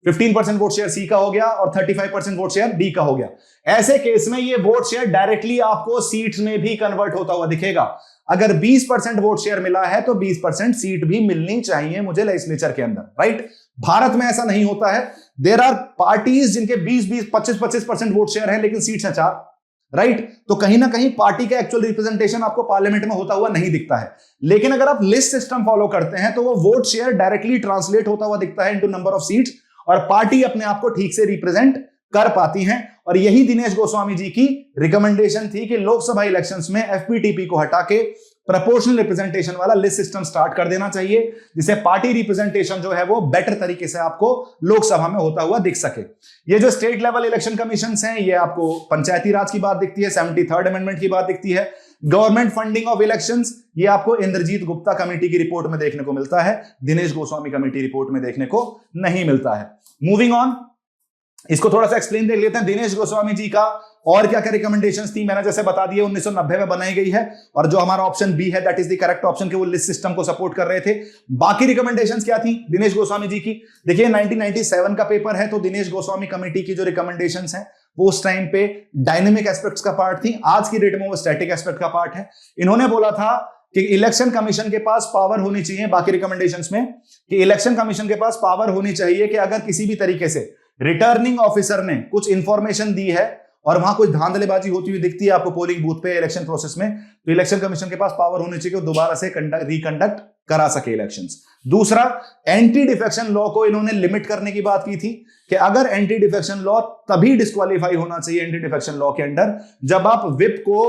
15% वोट शेयर C का हो गया और 35% वोट शेयर D का हो गया। ऐसे केस में ये वोट शेयर डायरेक्टली आपको सीट्स में भी कन्वर्ट होता हुआ दिखेगा। अगर 20% वोट शेयर मिला है तो 20% सीट भी मिलनी चाहिए मुझे लेजिस्लेचर के अंदर, राइट। भारत में ऐसा नहीं होता है। देयर आर पार्टीज जिनके 20-20 25-25% वोट शेयर है लेकिन सीट्स हैं 4, राइट। तो कहीं ना कहीं पार्टी का एक्चुअल रिप्रेजेंटेशन आपको पार्लियामेंट में होता हुआ नहीं दिखता है। लेकिन अगर आप लिस्ट सिस्टम फॉलो करते हैं तो वो वोट शेयर डायरेक्टली ट्रांसलेट होता हुआ दिखता है इनटू नंबर ऑफ सीट्स, और पार्टी अपने आप को ठीक से रिप्रेजेंट कर पाती हैं। और यही दिनेश गोस्वामी जी की रिकमेंडेशन थी कि लोकसभा इलेक्शंस में FPTP को हटा के प्रोपोर्शनल रिप्रेजेंटेशन वाला लिस्ट सिस्टम स्टार्ट कर देना चाहिए, जिससे पार्टी रिप्रेजेंटेशन जो है वो बेटर तरीके से आपको लोकसभा में होता हुआ दिख सके। ये जो स्टेट लेवल इलेक्शन कमीशन हैं, ये आपको पंचायती राज की बात दिखती है, 73rd अमेंडमेंट की बात दिखती है। गवर्नमेंट फंडिंग ऑफ इलेक्शंस, ये आपको इंद्रजीत गुप्ता कमेटी की रिपोर्ट में देखने को मिलता है, दिनेश गोस्वामी कमेटी रिपोर्ट में देखने को नहीं मिलता है। मूविंग ऑन, इसको थोड़ा सा एक्सप्लेन देख लेते हैं। दिनेश गोस्वामी जी का और क्या क्या रिकमेंडेशंस थी, मैंने जैसे बता दिया 1990 में बनाई गई है, और जो हमारा ऑप्शन बी है that is the correct option, के वो लिस्ट सिस्टम को सपोर्ट कर रहे थे। बाकी रिकमेंडेशंस क्या थी दिनेश गोस्वामी जी की, देखिए 1997 का पेपर है, तो दिनेश गोस्वामी कमेटी की जो रिकमेंडेशंस हैं वो उस टाइम पे डायनेमिक एस्पेक्ट्स का पार्ट थी, आज की डेट में वो स्टैटिक एस्पेक्ट का पार्ट है। इन्होंने बोला था कि इलेक्शन कमीशन के पास पावर होनी चाहिए, बाकी रिकमेंडेशंस में, कि इलेक्शन कमीशन के पास पावर होनी चाहिए कि अगर किसी भी तरीके से रिटर्निंग ऑफिसर ने कुछ इंफॉर्मेशन दी है और वहां कुछ धांधलेबाजी होती हुई दिखती है आपको पोलिंग बूथ पे इलेक्शन प्रोसेस में, तो इलेक्शन कमीशन के पास पावर होनी चाहिए कि वो दोबारा से रिकंडक्ट करा सके इलेक्शंस। दूसरा, एंटी डिफेक्शन लॉ को इन्होंने लिमिट करने की बात की थी कि अगर एंटी डिफेक्शन लॉ तभी डिस्क्वालीफाई होना चाहिए एंटी डिफेक्शन लॉ के अंडर जब आप विप को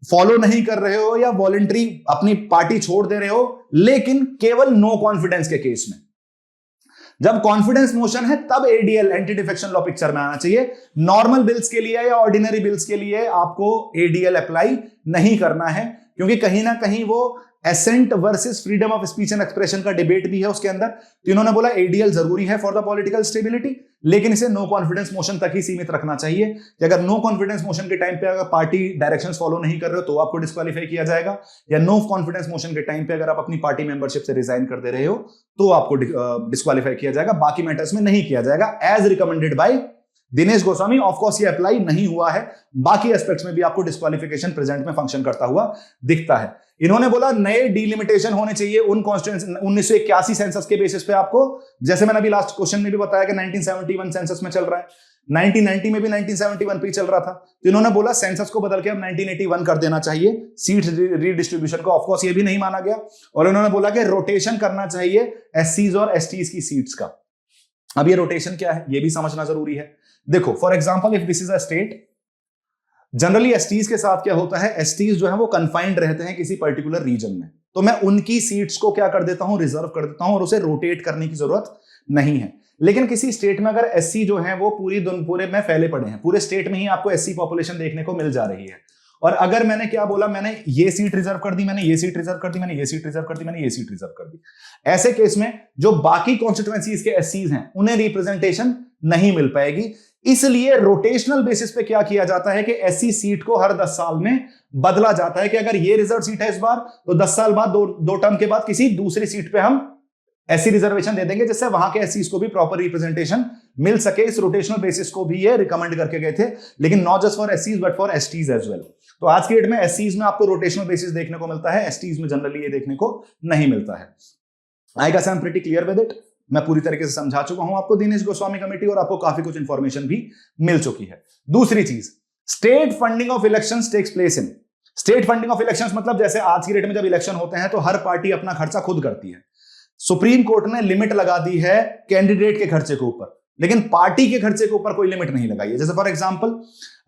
फॉलो नहीं कर रहे हो या वॉलंटरी अपनी पार्टी छोड़ दे रहे हो, लेकिन केवल नो कॉन्फिडेंस के केस में। जब कॉन्फिडेंस मोशन है तब ADL anti defection law picture में आना चाहिए। नॉर्मल बिल्स के लिए या ऑर्डिनरी बिल्स के लिए आपको एडीएल अप्लाई नहीं करना है, क्योंकि कहीं ना कहीं वो assent versus freedom of speech and expression का डिबेट भी है उसके अंदर। तो इन्होंने बोला एडीएल जरूरी है फॉर द पॉलिटिकल स्टेबिलिटी, लेकिन इसे नो कॉन्फिडेंस मोशन तक ही सीमित रखना चाहिए कि अगर नो कॉन्फिडेंस मोशन के टाइम पे अगर पार्टी डायरेक्शंस फॉलो नहीं कर रहे हो तो आपको डिस्क्वालीफाई किया जाएगा, या नो कॉन्फिडेंस मोशन के टाइम पे अगर आप अपनी पार्टी मेंबरशिप से रिजाइन कर दे रहे हो तो आपको डिस्क्वालीफाई किया जाएगा, बाकी मैटर्स में नहीं किया जाएगा, as recommended by Dinesh Goswami. Of course ये अप्लाई नहीं हुआ है, बाकी एस्पेक्ट्स में भी आपको डिस्क्वालिफिकेशन प्रेजेंट में फंक्शन करता हुआ दिखता है। इन्होंने बोला नए डिलिमिटेशन होने चाहिए उन कॉन्स्टिट्यूएंसी 1981 सेंसस के बेसिस पे आपको, जैसे मैंने अभी लास्ट क्वेश्चन में भी बताया कि 1971 सेंसस में चल रहा है, 1990 में भी 1971 पे चल रहा था, तो इन्होंने बोला सेंसस को बदल के अब 1981 कर देना चाहिए सीट रीडिस्ट्रीब्यूशन को। ऑफ कोर्स ये भी नहीं माना गया, और इन्होंने बोला कि रोटेशन करना चाहिए एससीज और एसटीज की सीट्स का। अब ये रोटेशन क्या है ये भी समझना जरूरी है। देखो for example if this is a state, generally STs के साथ क्या होता है, एसटीज जो है वो कन्फाइंड रहते हैं किसी पर्टिकुलर रीजन में, तो मैं उनकी सीट्स को क्या कर देता हूं, रिजर्व कर देता हूं, और उसे रोटेट करने की जरूरत नहीं है। लेकिन किसी स्टेट में अगर एससी जो है वो पूरे में फैले पड़े हैं, पूरे स्टेट में ही आपको एससी पॉपुलेशन देखने को मिल जा रही है, और अगर मैंने क्या बोला, मैंने ये सीट रिजर्व कर दी, मैंने ये सीट रिजर्व कर दी, मैंने ये सीट रिजर्व कर दी, मैंने ये सीट रिजर्व कर दी, ऐसे केस में जो बाकी कॉन्स्टिट्यूएंसीज के एससीज हैं उन्हें रिप्रेजेंटेशन नहीं मिल पाएगी। इसलिए रोटेशनल बेसिस पे क्या किया जाता है कि एससी सीट को हर 10 साल में बदला जाता है कि अगर ये रिजर्व सीट है इस बार, तो 10 साल बाद दो टर्म के बाद किसी दूसरी सीट पे हम एससी रिजर्वेशन दे देंगे, जिससे वहां के एससीज को भी प्रॉपर रिप्रेजेंटेशन मिल सके। इस रोटेशनल बेसिस को भी ये रिकमेंड करके गए थे, लेकिन नॉट जस्ट फॉर एससीज but for STs as well. तो आज की डेट में एससीज में आपको रोटेशनल बेसिस देखने को मिलता है, एसटीज में जनरली ये देखने को नहीं मिलता है। I guess I am pretty clear with it. मैं पूरी तरीके से समझा चुका हूं आपको दिनेश गोस्वामी कमेटी, और आपको काफी कुछ इंफॉर्मेशन भी मिल चुकी है। दूसरी चीज, state funding of elections takes place in. State funding of elections मतलब जैसे आज की डेट में जब इलेक्शन होते हैं तो हर पार्टी अपना खर्चा खुद करती है। सुप्रीम कोर्ट ने लिमिट लगा दी है कैंडिडेट के खर्चे के ऊपर, लेकिन पार्टी के खर्चे के ऊपर कोई लिमिट नहीं लगाई है। जैसे फॉर एग्जांपल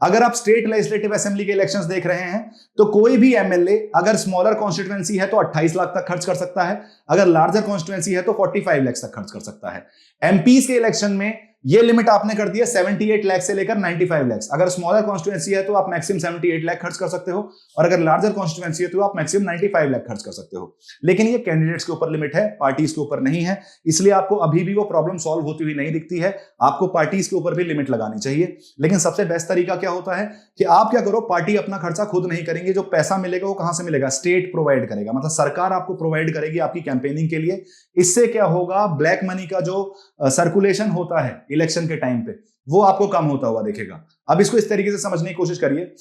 अगर आप स्टेट लेजिस्लेटिव असेंबली के इलेक्शंस देख रहे हैं तो कोई भी एमएलए अगर स्मॉलर कॉन्स्टिट्यूएंसी है तो 28 लाख तक खर्च कर सकता है, अगर लार्जर कॉन्स्टिट्यूएंसी है तो 45 लाख तक खर्च कर सकता है। एमपीज के इलेक्शन में ये लिमिट आपने कर दी है 78 लाख से लेकर 95 लाख। अगर स्मॉलर कॉन्स्टिट्यूएंसी है तो आप मैक्सिमम 78 लाख खर्च कर सकते हो, और अगर लार्जर कॉन्स्टिट्यूएंसी है तो आप मैक्सिमम 95 लाख खर्च कर सकते हो। लेकिन ये कैंडिडेट्स के ऊपर लिमिट है, पार्टीज के ऊपर नहीं है, इसलिए आपको अभी भी वो प्रॉब्लम सॉल्व होती हुई नहीं दिखती है। आपको पार्टीज के ऊपर भी लिमिट लगानी चाहिए, लेकिन सबसे बेस्ट तरीका क्या होता है कि आप क्या करो, पार्टी अपना खर्चा खुद नहीं करेंगे, जो पैसा मिलेगा वो कहां से मिलेगा, स्टेट प्रोवाइड करेगा, मतलब सरकार आपको प्रोवाइड करेगी आपकी कैंपेनिंग के लिए। इससे क्या होगा, ब्लैक मनी का जो सर्कुलेशन होता है इलेक्शन के टाइम पे वो आपको कम होता हुआ दिखेगा। अब इसको इस तरीके से समझने की कोशिश करिए,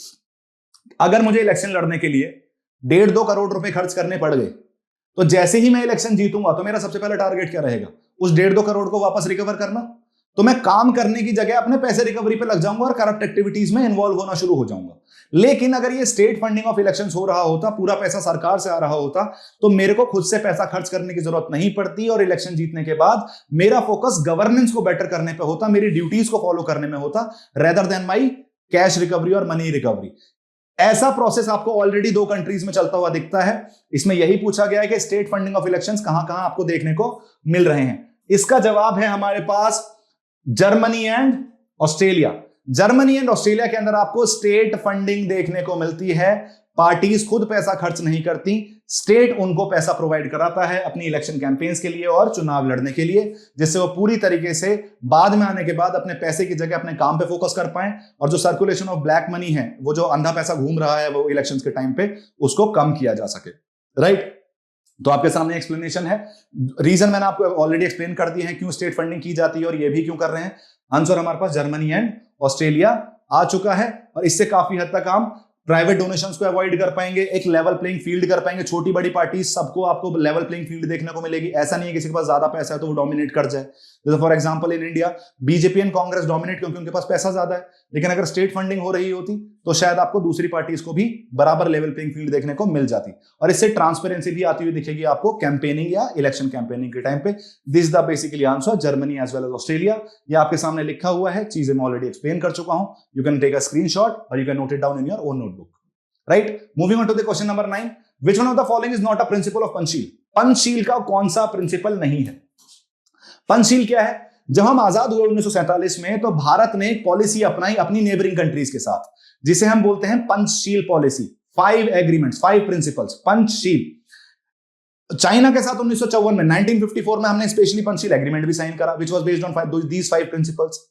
अगर मुझे इलेक्शन लड़ने के लिए 1.5-2 करोड़ रुपए खर्च करने पड़ गए, तो जैसे ही मैं इलेक्शन जीतूंगा तो मेरा सबसे पहला टारगेट क्या रहेगा, उस 1.5-2 करोड़ को वापस रिकवर करना। तो मैं काम करने की जगह अपने पैसे रिकवरी पे लग जाऊंगा और करप्ट एक्टिविटीज में इन्वॉल्व होना शुरू हो जाऊंगा। लेकिन अगर ये स्टेट फंडिंग ऑफ इलेक्शंस हो रहा होता, पूरा पैसा सरकार से आ रहा होता, तो मेरे को खुद से पैसा खर्च करने की जरूरत नहीं पड़ती, और इलेक्शन जीतने के बाद मेरा फोकस गवर्नेंस को बेटर करने पे होता, मेरी ड्यूटीज को फॉलो करने में होता, रेदर देन माई कैश रिकवरी और मनी रिकवरी। ऐसा प्रोसेस आपको ऑलरेडी 2 कंट्रीज में चलता हुआ दिखता है। इसमें यही पूछा गया है कि स्टेट फंडिंग ऑफ इलेक्शंस कहां कहां आपको देखने को मिल रहे हैं। इसका जवाब है हमारे पास Germany and Australia. Germany and Australia के अंदर आपको स्टेट फंडिंग देखने को मिलती है। पार्टीज खुद पैसा खर्च नहीं करती, स्टेट उनको पैसा प्रोवाइड कराता है अपनी इलेक्शन कैंपेन्स के लिए और चुनाव लड़ने के लिए, जिससे वो पूरी तरीके से बाद में आने के बाद अपने पैसे की जगह अपने काम पे फोकस कर पाए और जो सर्कुलेशन ऑफ ब्लैक मनी है, वो जो अंधा पैसा घूम रहा है वो इलेक्शंस के टाइम पे, उसको कम किया जा सके। राइट, तो आपके सामने एक्सप्लेनेशन है। रीजन मैंने आपको ऑलरेडी एक्सप्लेन कर दिए हैं क्यों स्टेट फंडिंग की जाती है और ये भी क्यों कर रहे हैं। आंसर हमारे पास जर्मनी एंड ऑस्ट्रेलिया आ चुका है और इससे काफी हद तक हम प्राइवेट डोनेशंस को अवॉइड कर पाएंगे, एक लेवल प्लेइंग फील्ड कर पाएंगे। छोटी बड़ी पार्टी सबको आपको लेवल प्लेइंग फील्ड देखने को मिलेगी। ऐसा नहीं है किसी के पास ज्यादा पैसा है तो वो डोमिनेट कर जाए। जैसे for example in India BJP and Congress dominate क्योंकि उनके पास पैसा ज्यादा है, लेकिन अगर स्टेट फंडिंग हो रही होती तो शायद आपको दूसरी पार्टीज को भी बराबर लेवल प्लेइंग फील्ड देखने को मिल जाती और इससे ट्रांसपेरेंसी भी आती हुई दिखेगी आपको कैंपेनिंग या इलेक्शन कैंपेनिंग के टाइम पे। This the basically answer, Germany as well as Australia. ये आपके सामने लिखा हुआ है, चीजें मैं ऑलरेडी एक्सप्लेन कर चुका हूं। You can take a screenshot और you can note it down in your own notebook. Right? Moving on to the question number 9. Which one of the following is not a principle of Panchsheel? Panchsheel का कौन सा principal नहीं है? पंचशील क्या है? जब हम आजाद हुए 1947 में तो भारत ने एक पॉलिसी अपनाई अपनी नेबरिंग कंट्रीज के साथ, जिसे हम बोलते हैं Panchsheel policy. 5 agreements, 5 principles, Panchsheel. China के साथ 1954 में 1954 में हमने स्पेशली पंचशील एग्रीमेंट भी साइन करा, which was based on these 5 principles।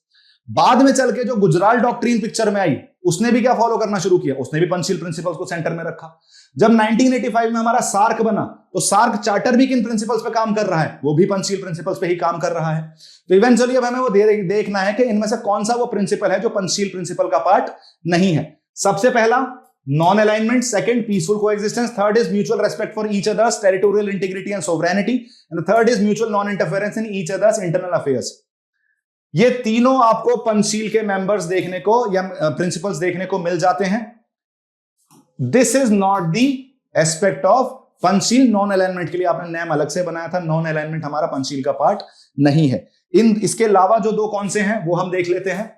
बाद में चल के जो गुजराल डॉक्ट्रिन पिक्चर में आई, उसने भी क्या फॉलो करना शुरू किया, उसने भी पंचशील प्रिंसिपल्स को सेंटर में रखा। जब 1985 में हमारा सार्क बना तो सार्क चार्टर भी किन प्रिंसिपल्स पे काम कर रहा है, वो भी पंचशील प्रिंसिपल्स पे ही काम कर रहा है। तो इवेंचुअली अब हमें वो देखना है कि इनमें से कौन सा वो प्रिंसिपल है जो पंचशील प्रिंसिपल का पार्ट नहीं है। सबसे पहला non alignment, second peaceful coexistence, third is mutual respect for each others territorial integrity and sovereignty, and third is mutual non interference in each others internal affairs. ये तीनों आपको पंचशील के मेंबर्स देखने को या प्रिंसिपल्स देखने को मिल जाते हैं। This is not the aspect of Panchsheel. Non alignment के लिए आपने नेम अलग से बनाया था, नॉन अलाइनमेंट हमारा पंचशील का पार्ट नहीं है। इसके अलावा जो 2 कौन से हैं वो हम देख लेते हैं।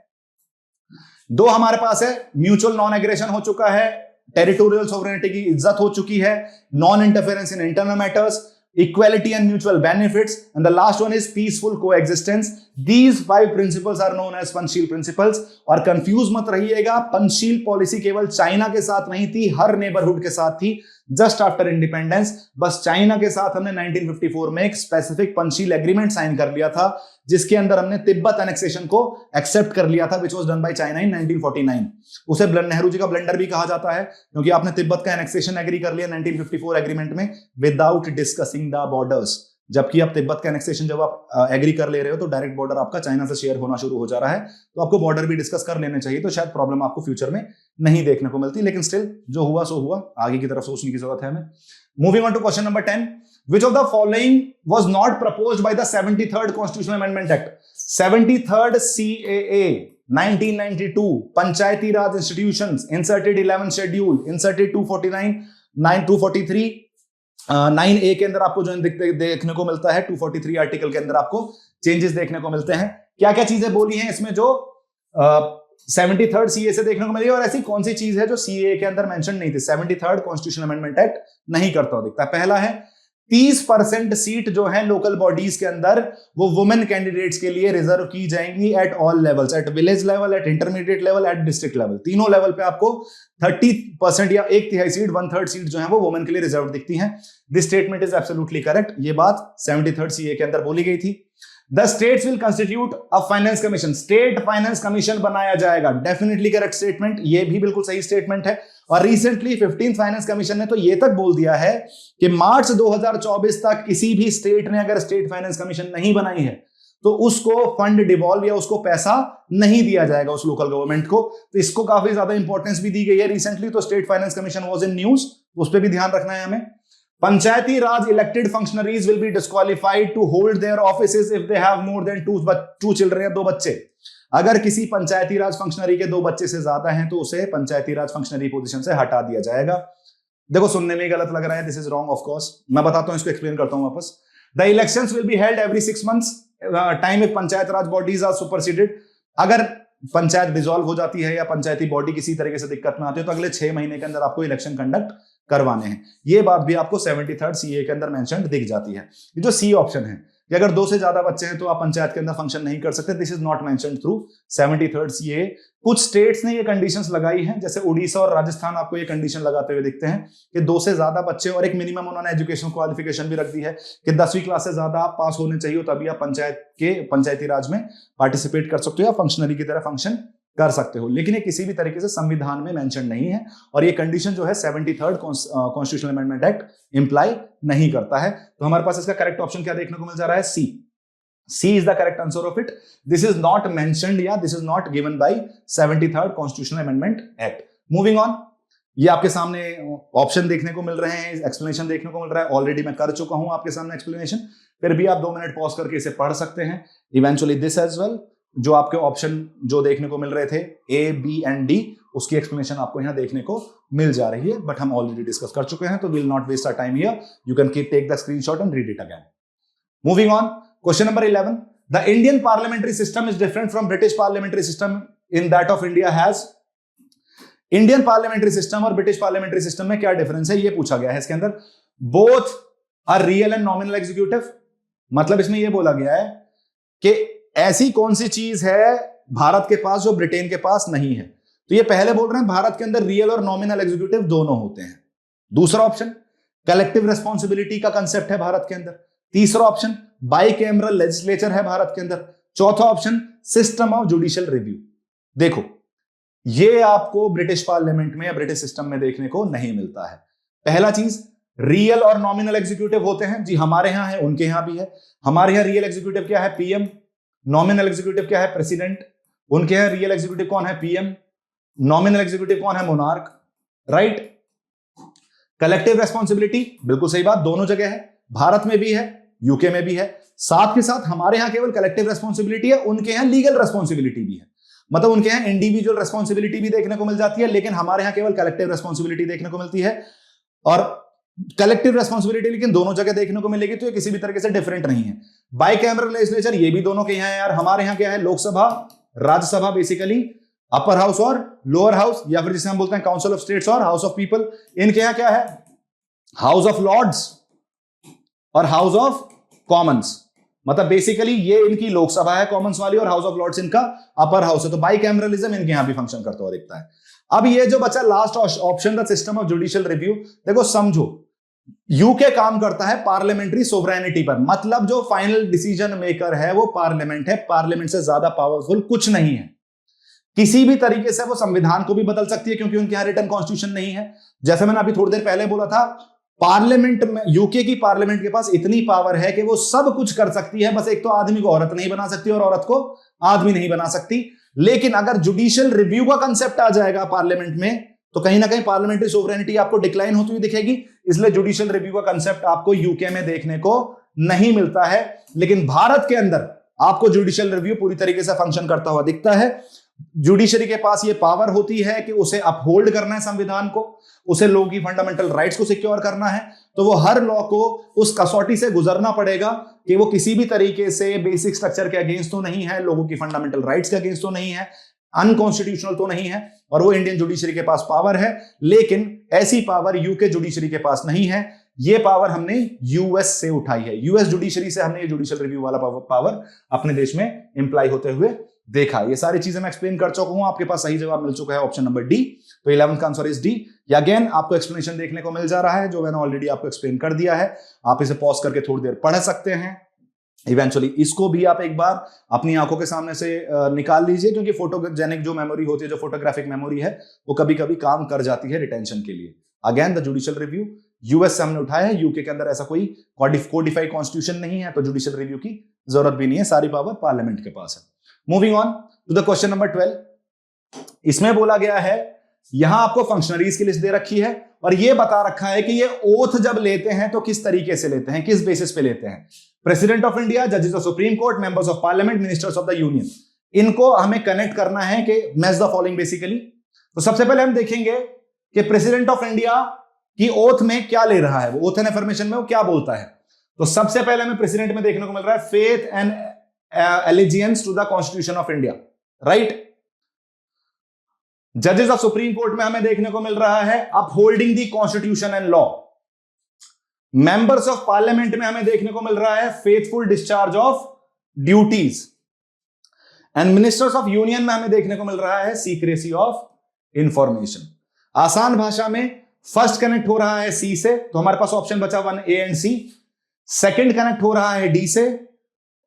2 हमारे पास है, म्यूचुअल नॉन एग्रेशन हो चुका है, टेरिटोरियल सोवरेनिटी की इज्जत हो चुकी है, non interference in internal matters, equality and mutual benefits, and the last one is peaceful coexistence. These 5 principles are known as Panchsheel principles। और कंफ्यूज मत रहिएगा, पंचशील पॉलिसी केवल चाइना के साथ नहीं थी, हर नेबरहुड के साथ थी। जस्ट आफ्टर इंडिपेंडेंस बस चाइना के साथ हमने 1954 में एक स्पेसिफिक पंचशील एग्रीमेंट साइन कर लिया था, जिसके अंदर हमने तिब्बत एनेक्सेशन को एक्सेप्ट कर लिया था, which was done by China in 1949। उसे नेहरू जी का ब्लंडर भी कहा जाता है, क्योंकि आपने तिब्बत का एनेक्सेशन एग्री कर लिया 1954 एग्रीमेंट में विदाउट डिस्कसिंग द बॉर्डर्स। जबकि आप तिब्बत का एनेक्सेशन जब आप एग्री कर ले रहे हो तो डायरेक्ट बॉर्डर आपका चाइना से शेयर होना शुरू हो जा रहा है, तो आपको बॉर्डर भी डिस्कस कर लेने चाहिए। तो शायद प्रॉब्लम आपको फ्यूचर में नहीं देखने को मिलती, लेकिन स्टिल जो हुआ सो हुआ, आगे की तरफ सोचने की जरूरत है हमें। Moving on to question number 10, which of the following was not proposed by the 73rd Constitutional Amendment Act? 73rd CAA 1992 Panchayati Raj institutions inserted 11 schedule, inserted 249 243 9A के अंदर आपको जो देखने को मिलता है, 243 आर्टिकल के अंदर आपको चेंजेस देखने को मिलते हैं। क्या क्या चीजें बोली हैं इसमें जो 73rd CA से देखने को मिली, और ऐसी कौन सी चीज है जो CA के अंदर मेंशन नहीं थी, 73rd कॉन्स्टिट्यूशनल अमेंडमेंट एक्ट नहीं करता हुआ दिखता है। पहला है 30% सीट जो है लोकल बॉडीज के अंदर वो वुमेन कैंडिडेट्स के लिए रिजर्व की जाएंगी at all levels, at village level, eight intermediate level, at district level. तीनों लेवल पे आपको 30% या 1/3 सीट, 1/3 सीट जो है वो वुमेन के लिए रिजर्व दिखती हैं। This statement is absolutely correct. ये बात 73rd CA के अंदर बोली गई थी। The states will constitute a finance commission, state finance commission बनाया जाएगा, डेफिनेटली करेक्ट स्टेटमेंट, ये भी बिल्कुल सही स्टेटमेंट है। और रिसेंटली 15th फाइनेंस कमीशन ने तो ये तक बोल दिया है कि मार्च 2024 तक किसी भी स्टेट ने अगर स्टेट फाइनेंस कमीशन नहीं बनाई है तो उसको फंड डिवॉल्व या उसको पैसा नहीं दिया जाएगा उस लोकल गवर्नमेंट को। तो इसको काफी ज्यादा इंपॉर्टेंस भी दी गई है रिसेंटली। तो state finance commission was in news, उस पर भी ध्यान रखना है हमें। Panchayati Raj elected functionaries will be disqualified to hold their offices if they have more than 2 children या 2 बच्चे। अगर किसी पंचायती राज फंक्शनरी के 2 बच्चे से ज्यादा हैं तो उसे पंचायती राज फंक्शनरी पोजीशन से हटा दिया जाएगा। देखो सुनने में गलत लग रहा है, this is wrong of course, मैं बताता हूं, इसको एक्सप्लेन करता हूं वापस। The elections will be held every 6 months time if panchayat raj bodies are superseded. अगर पंचायत डिसॉल्व हो जाती है या पंचायती बॉडी किसी तरीके से दिक्कत में आती है तो अगले 6 महीने के अंदर आपको इलेक्शन कंडक्ट करवाने हैं। ये बात भी आपको 73rd सीए के अंदर मेंशन दिख जाती है। ये जो सी ऑप्शन है कि अगर 2 से ज्यादा बच्चे हैं तो आप पंचायत के अंदर फंक्शन नहीं कर सकते, this is not mentioned through 73rd CA. कुछ स्टेट्स ने ये कंडीशंस लगाई हैं, जैसे उड़ीसा और राजस्थान आपको ये कंडीशन लगाते हुए दिखते हैं कि 2 से ज्यादा बच्चे, और एक मिनिमम उन्होंने एजुकेशन क्वालिफिकेशन भी रख दी है कि 10वीं क्लास से ज्यादा आप पास होने चाहिए, तभी आप पंचायती राज में पार्टिसिपेट कर सकते हो या फंक्शनरी की तरह फंक्शन कर सकते हो। लेकिन ये किसी भी तरीके से संविधान में मेंशन नहीं है और ये कंडीशन जो है 73rd constitutional amendment act imply नहीं करता है। तो हमारे पास इसका करेक्ट ऑप्शन क्या देखने को मिल जा रहा है? C. C is the correct answer of it. This is not mentioned या this is not given by 73rd constitutional amendment act. Moving on, ये आपके सामने ऑप्शन देखने को मिल रहे हैं, एक्सप्लेनेशन देखने को मिल रहा है। ऑलरेडी मैं कर चुका हूं आपके सामने एक्सप्लेनेशन, फिर भी आप 2 मिनट पॉज करके इसे पढ़ सकते हैं। इवेंचुअली दिस एज वेल, जो आपके ऑप्शन जो देखने को मिल रहे थे ए, बी एंड डी, उसकी एक्सप्लेनेशन आपको यहां देखने को मिल जा रही है, बट हम ऑलरेडी डिस्कस कर चुके हैं तो will not waste our time here. You can take the screenshot and read it again. Moving on, question number 11, the Indian parliamentary system is different from British parliamentary system in that of India has. Indian parliamentary system और British parliamentary system में क्या difference है ये पूछा गया है इसके अंदर। Both are real and nominal executive, मतलब इसमें यह बोला गया है कि ऐसी कौन सी चीज है भारत के पास जो ब्रिटेन के पास नहीं है। तो ये पहले बोल रहे हैं भारत के अंदर रियल और नॉमिनल एग्जीक्यूटिव दोनों होते हैं। दूसरा ऑप्शन, कलेक्टिव रेस्पॉन्सिबिलिटी का कंसेप्ट है भारत के अंदर। तीसरा ऑप्शन, बाइकैमरल लेजिस्लेचर है भारत के अंदर। चौथा option, system of judicial review. देखो, ये आपको ब्रिटिश पार्लियामेंट में या ब्रिटिश सिस्टम में देखने को नहीं मिलता है। पहला चीज, रियल और नॉमिनल एग्जीक्यूटिव होते हैं जी, हमारे यहां है, उनके यहां भी है। हमारे यहां रियल एग्जीक्यूटिव क्या है? पीएम। नॉमिनल एग्जीक्यूटिव क्या है? प्रेसिडेंट। उनके यहां रियल एग्जीक्यूटिव कौन है? पीएम। नॉमिनल एग्जीक्यूटिव कौन है? मोनार्क। राइट। कलेक्टिव रेस्पॉन्सिबिलिटी, बिल्कुल सही बात, दोनों जगह है, भारत में भी है, यूके में भी है। साथ के साथ हमारे यहां केवल कलेक्टिव रेस्पॉन्सिबिलिटी है, उनके यहां लीगल रेस्पॉन्सिबिलिटी भी है। मतलब उनके यहां इंडिविजुअल रेस्पॉन्सिबिलिटी भी देखने को मिल जाती है, लेकिन हमारे यहां केवल कलेक्टिव रेस्पॉन्सिबिलिटी देखने को मिलती है। और कलेक्टिव रेस्पॉन्सिबिलिटी लेकिन दोनों जगह देखने को मिलेगी, तो ये किसी भी तरीके से डिफरेंट नहीं है। बाइकैमरल लेजिस्लेचर, ये भी दोनों के यहाँ है यार। हमारे यहाँ क्या है? Lok Sabha, Rajya Sabha, basically upper house और लोअर हाउस, या फिर जिसे हम बोलते हैं काउंसिल ऑफ स्टेट्स और हाउस ऑफ पीपल। इनके यहाँ क्या है? हाउस ऑफ लॉर्ड्स और हाउस ऑफ कॉमन्स। मतलब बेसिकली ये इनकी लोकसभा है कॉमन्स वाली, और हाउस ऑफ लॉर्ड्स इनका अपर हाउस है। तो बाइकैमरलिज्म इनके यहाँ भी फंक्शन करता हुआ दिखता है। अब ये जो बचा last option, the system of judicial review, देखो समझो, यूके काम करता है पार्लियामेंट्री सोवरेनिटी पर, मतलब जो फाइनल डिसीजन मेकर है वो पार्लियामेंट है। पार्लियामेंट से ज्यादा पावरफुल कुछ नहीं है। किसी भी तरीके से वो संविधान को भी बदल सकती है, क्योंकि उनके यहां रिटन कॉन्स्टिट्यूशन नहीं है। जैसे मैंने अभी थोड़ी देर पहले बोला था, पार्लियामेंट में, यूके की पार्लियामेंट के पास इतनी पावर है कि वो सब कुछ कर सकती है, बस एक तो आदमी को औरत नहीं बना सकती और औरत को आदमी नहीं बना सकती। लेकिन अगर जुडिशियल रिव्यू का कंसेप्ट आ जाएगा पार्लियामेंट में, तो कहीं ना कहीं पार्लियामेंट्री सोवरेनिटी आपको डिक्लाइन होती हुई दिखेगी। इसलिए जुडिशियल रिव्यू का कंसेप्ट आपको यूके में देखने को नहीं मिलता है, लेकिन भारत के अंदर आपको जुडिशियल रिव्यू पूरी तरीके से फंक्शन करता हुआ दिखता है। जुडिशरी के पास ये पावर होती है कि उसे अपहोल्ड करना है संविधान को, उसे लोगों की फंडामेंटल राइट्स को सिक्योर करना है, तो वो हर लॉ को उस कसौटी से गुजरना पड़ेगा कि वो किसी भी तरीके से बेसिक स्ट्रक्चर के अगेंस्ट तो नहीं है, लोगों की फंडामेंटल राइट्स के अगेंस्ट तो नहीं है, अनकॉन्स्टिट्यूशनल तो नहीं है। और वो इंडियन जुडिशरी के पास पावर है, लेकिन ऐसी पावर यूके जुडिशरी के पास नहीं है। ये पावर हमने यूएस से उठाई है, यूएस जुडिशरी से हमने ये जुडिशियल रिव्यू वाला पावर अपने देश में इंप्लाई होते हुए देखा। ये सारी चीजें मैं एक्सप्लेन कर चुका हूं, आपके पास सही जवाब मिल चुका है ऑप्शन नंबर डी। तो 11th का आंसर इज डी। या अगेन आपको एक्सप्लेनेशन देखने को मिल जा रहा है, जो मैंने ऑलरेडी आपको एक्सप्लेन कर दिया है। आप इसे पॉज करके थोड़ी देर पढ़ सकते हैं। इवेंचुअली इसको भी आप एक बार अपनी आंखों के सामने से निकाल लीजिए, क्योंकि फोटोजेनिक जो मेमोरी होती है, जो फोटोग्राफिक मेमोरी है, वो कभी कभी काम कर जाती है रिटेंशन के लिए। Again the judicial review US से हमने उठाया है, यूके के अंदर ऐसा कोई कोडिफाइड कॉन्स्टिट्यूशन नहीं है, तो जुडिशियल रिव्यू की जरूरत भी नहीं है, सारी पावर पार्लियामेंट के पास है। Moving on to the question number 12। इसमें बोला गया है, यहां आपको फंक्शनरीज की लिस्ट दे रखी है और यह बता रखा है कि ये ओथ जब लेते हैं तो किस तरीके से लेते हैं, किस बेसिस पे लेते हैं। प्रेसिडेंट ऑफ इंडिया, जजेस of Supreme court, members of parliament, ministers of the union, इनको हमें कनेक्ट करना है कि मैच द फॉलोइंग बेसिकली। तो सबसे पहले हम देखेंगे कि प्रेसिडेंट ऑफ इंडिया की ओथ में क्या ले रहा है, वो ओथ एंड अफर्मेशन में वो क्या बोलता है। तो सबसे पहले हमें प्रेसिडेंट में देखने को मिल रहा है faith and allegiance to the constitution of India, right. जजेस ऑफ सुप्रीम कोर्ट में हमें देखने को मिल रहा है upholding the constitution and law. Members of parliament में हमें देखने को मिल रहा है faithful discharge of duties. And ministers of union में हमें देखने को मिल रहा है सीक्रेसी ऑफ इंफॉर्मेशन। आसान भाषा में फर्स्ट कनेक्ट हो रहा है सी से, तो हमारे पास ऑप्शन बचा 1 A and C. Second connect हो रहा है डी से,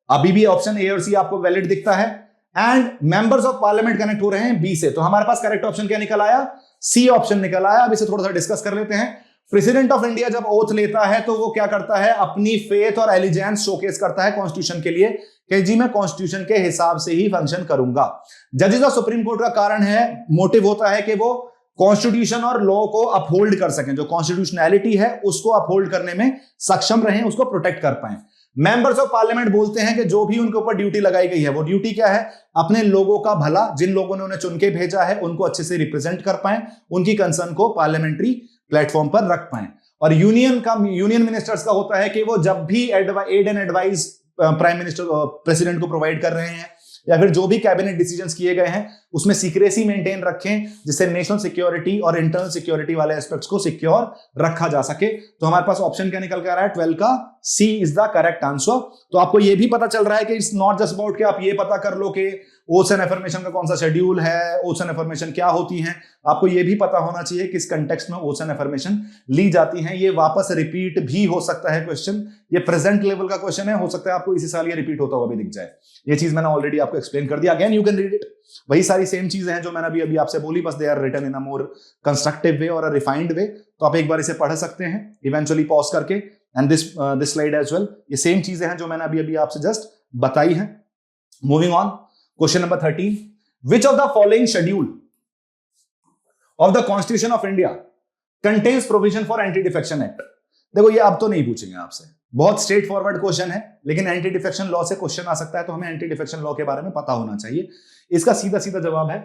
अभी भी ऑप्शन ए और सी आपको वैलिड दिखता है। And members of parliament connect हो रहे हैं बी से, तो हमारे पास करेक्ट ऑप्शन क्या निकल आया? सी ऑप्शन निकल आया। अब इसे थोड़ा सा डिस्कस कर लेते हैं। प्रेसिडेंट ऑफ इंडिया जब ओथ लेता है तो वो क्या करता है? अपनी फेथ और एलिजेंस शोकेस करता है कॉन्स्टिट्यूशन के लिए कि जी मैं कॉन्स्टिट्यूशन के हिसाब से ही फंक्शन करूंगा। जजेस ऑफ सुप्रीम कोर्ट का कारण है, मोटिव होता है कि वो कॉन्स्टिट्यूशन और लॉ को अपहोल्ड कर सकें, जो कॉन्स्टिट्यूशनैलिटी है उसको अपहोल्ड करने में सक्षम रहें, उसको प्रोटेक्ट कर पाए। मेंबर्स ऑफ पार्लियामेंट बोलते हैं कि जो भी उनके ऊपर ड्यूटी लगाई गई है वो ड्यूटी क्या है? अपने लोगों का भला, जिन लोगों ने उन्हें चुन के भेजा है उनको अच्छे से रिप्रेजेंट कर पाए, उनकी कंसर्न को पार्लियामेंट्री प्लेटफॉर्म पर रख पाए। और यूनियन मिनिस्टर्स का होता है कि वो जब भी aid and advice prime minister president को प्रोवाइड कर रहे हैं या फिर जो भी कैबिनेट डिसीजंस किए गए हैं उसमें सीक्रेसी मेंटेन रखें, जिससे नेशनल सिक्योरिटी और इंटरनल सिक्योरिटी वाले एस्पेक्ट्स को सिक्योर रखा जा सके। तो हमारे पास ऑप्शन क्या निकल कर आ रहा है? 12 का सी इज द करेक्ट आंसर। तो आपको यह भी पता चल रहा है कि इट्स नॉट जस्ट अबाउट कि आप ये पता कर लो कि ओथ्स एंड अफर्मेशन का कौन सा शेड्यूल है, ओथ्स एंड अफर्मेशन क्या होती हैं। आपको यह भी पता होना चाहिए किस कंटेक्स्ट में ओथ्स एंड अफर्मेशन ली जाती हैं। ये वापस रिपीट भी हो सकता है क्वेश्चन, ये प्रेजेंट लेवल का क्वेश्चन है, हो सकता है आपको इसी साल ये रिपीट होता हुआ भी दिख जाए। ये चीज मैंने ऑलरेडी आपको एक्सप्लेन कर दिया, again you can read it. वही सारी सेम चीजें हैं जो मैंने अभी आपसे बोली, बस they are written in a more constructive way और अ रिफाइंड वे। तो आप एक बार इसे पढ़ सकते हैं इवेंचुअली पॉज करके, and this slide as well. ये सेम चीजें हैं जो मैंने अभी आपसे जस्ट बताई हैं। Moving on, question number 13, which of the following schedule of the constitution of India contains provision for anti defection act? देखो ये अब तो नहीं पूछेंगे आपसे, बहुत स्ट्रेट फॉरवर्ड क्वेश्चन है, लेकिन एंटी डिफेक्शन लॉ से क्वेश्चन आ सकता है, तो हमें एंटी डिफेक्शन लॉ के बारे में पता होना चाहिए। इसका सीधा सीधा जवाब है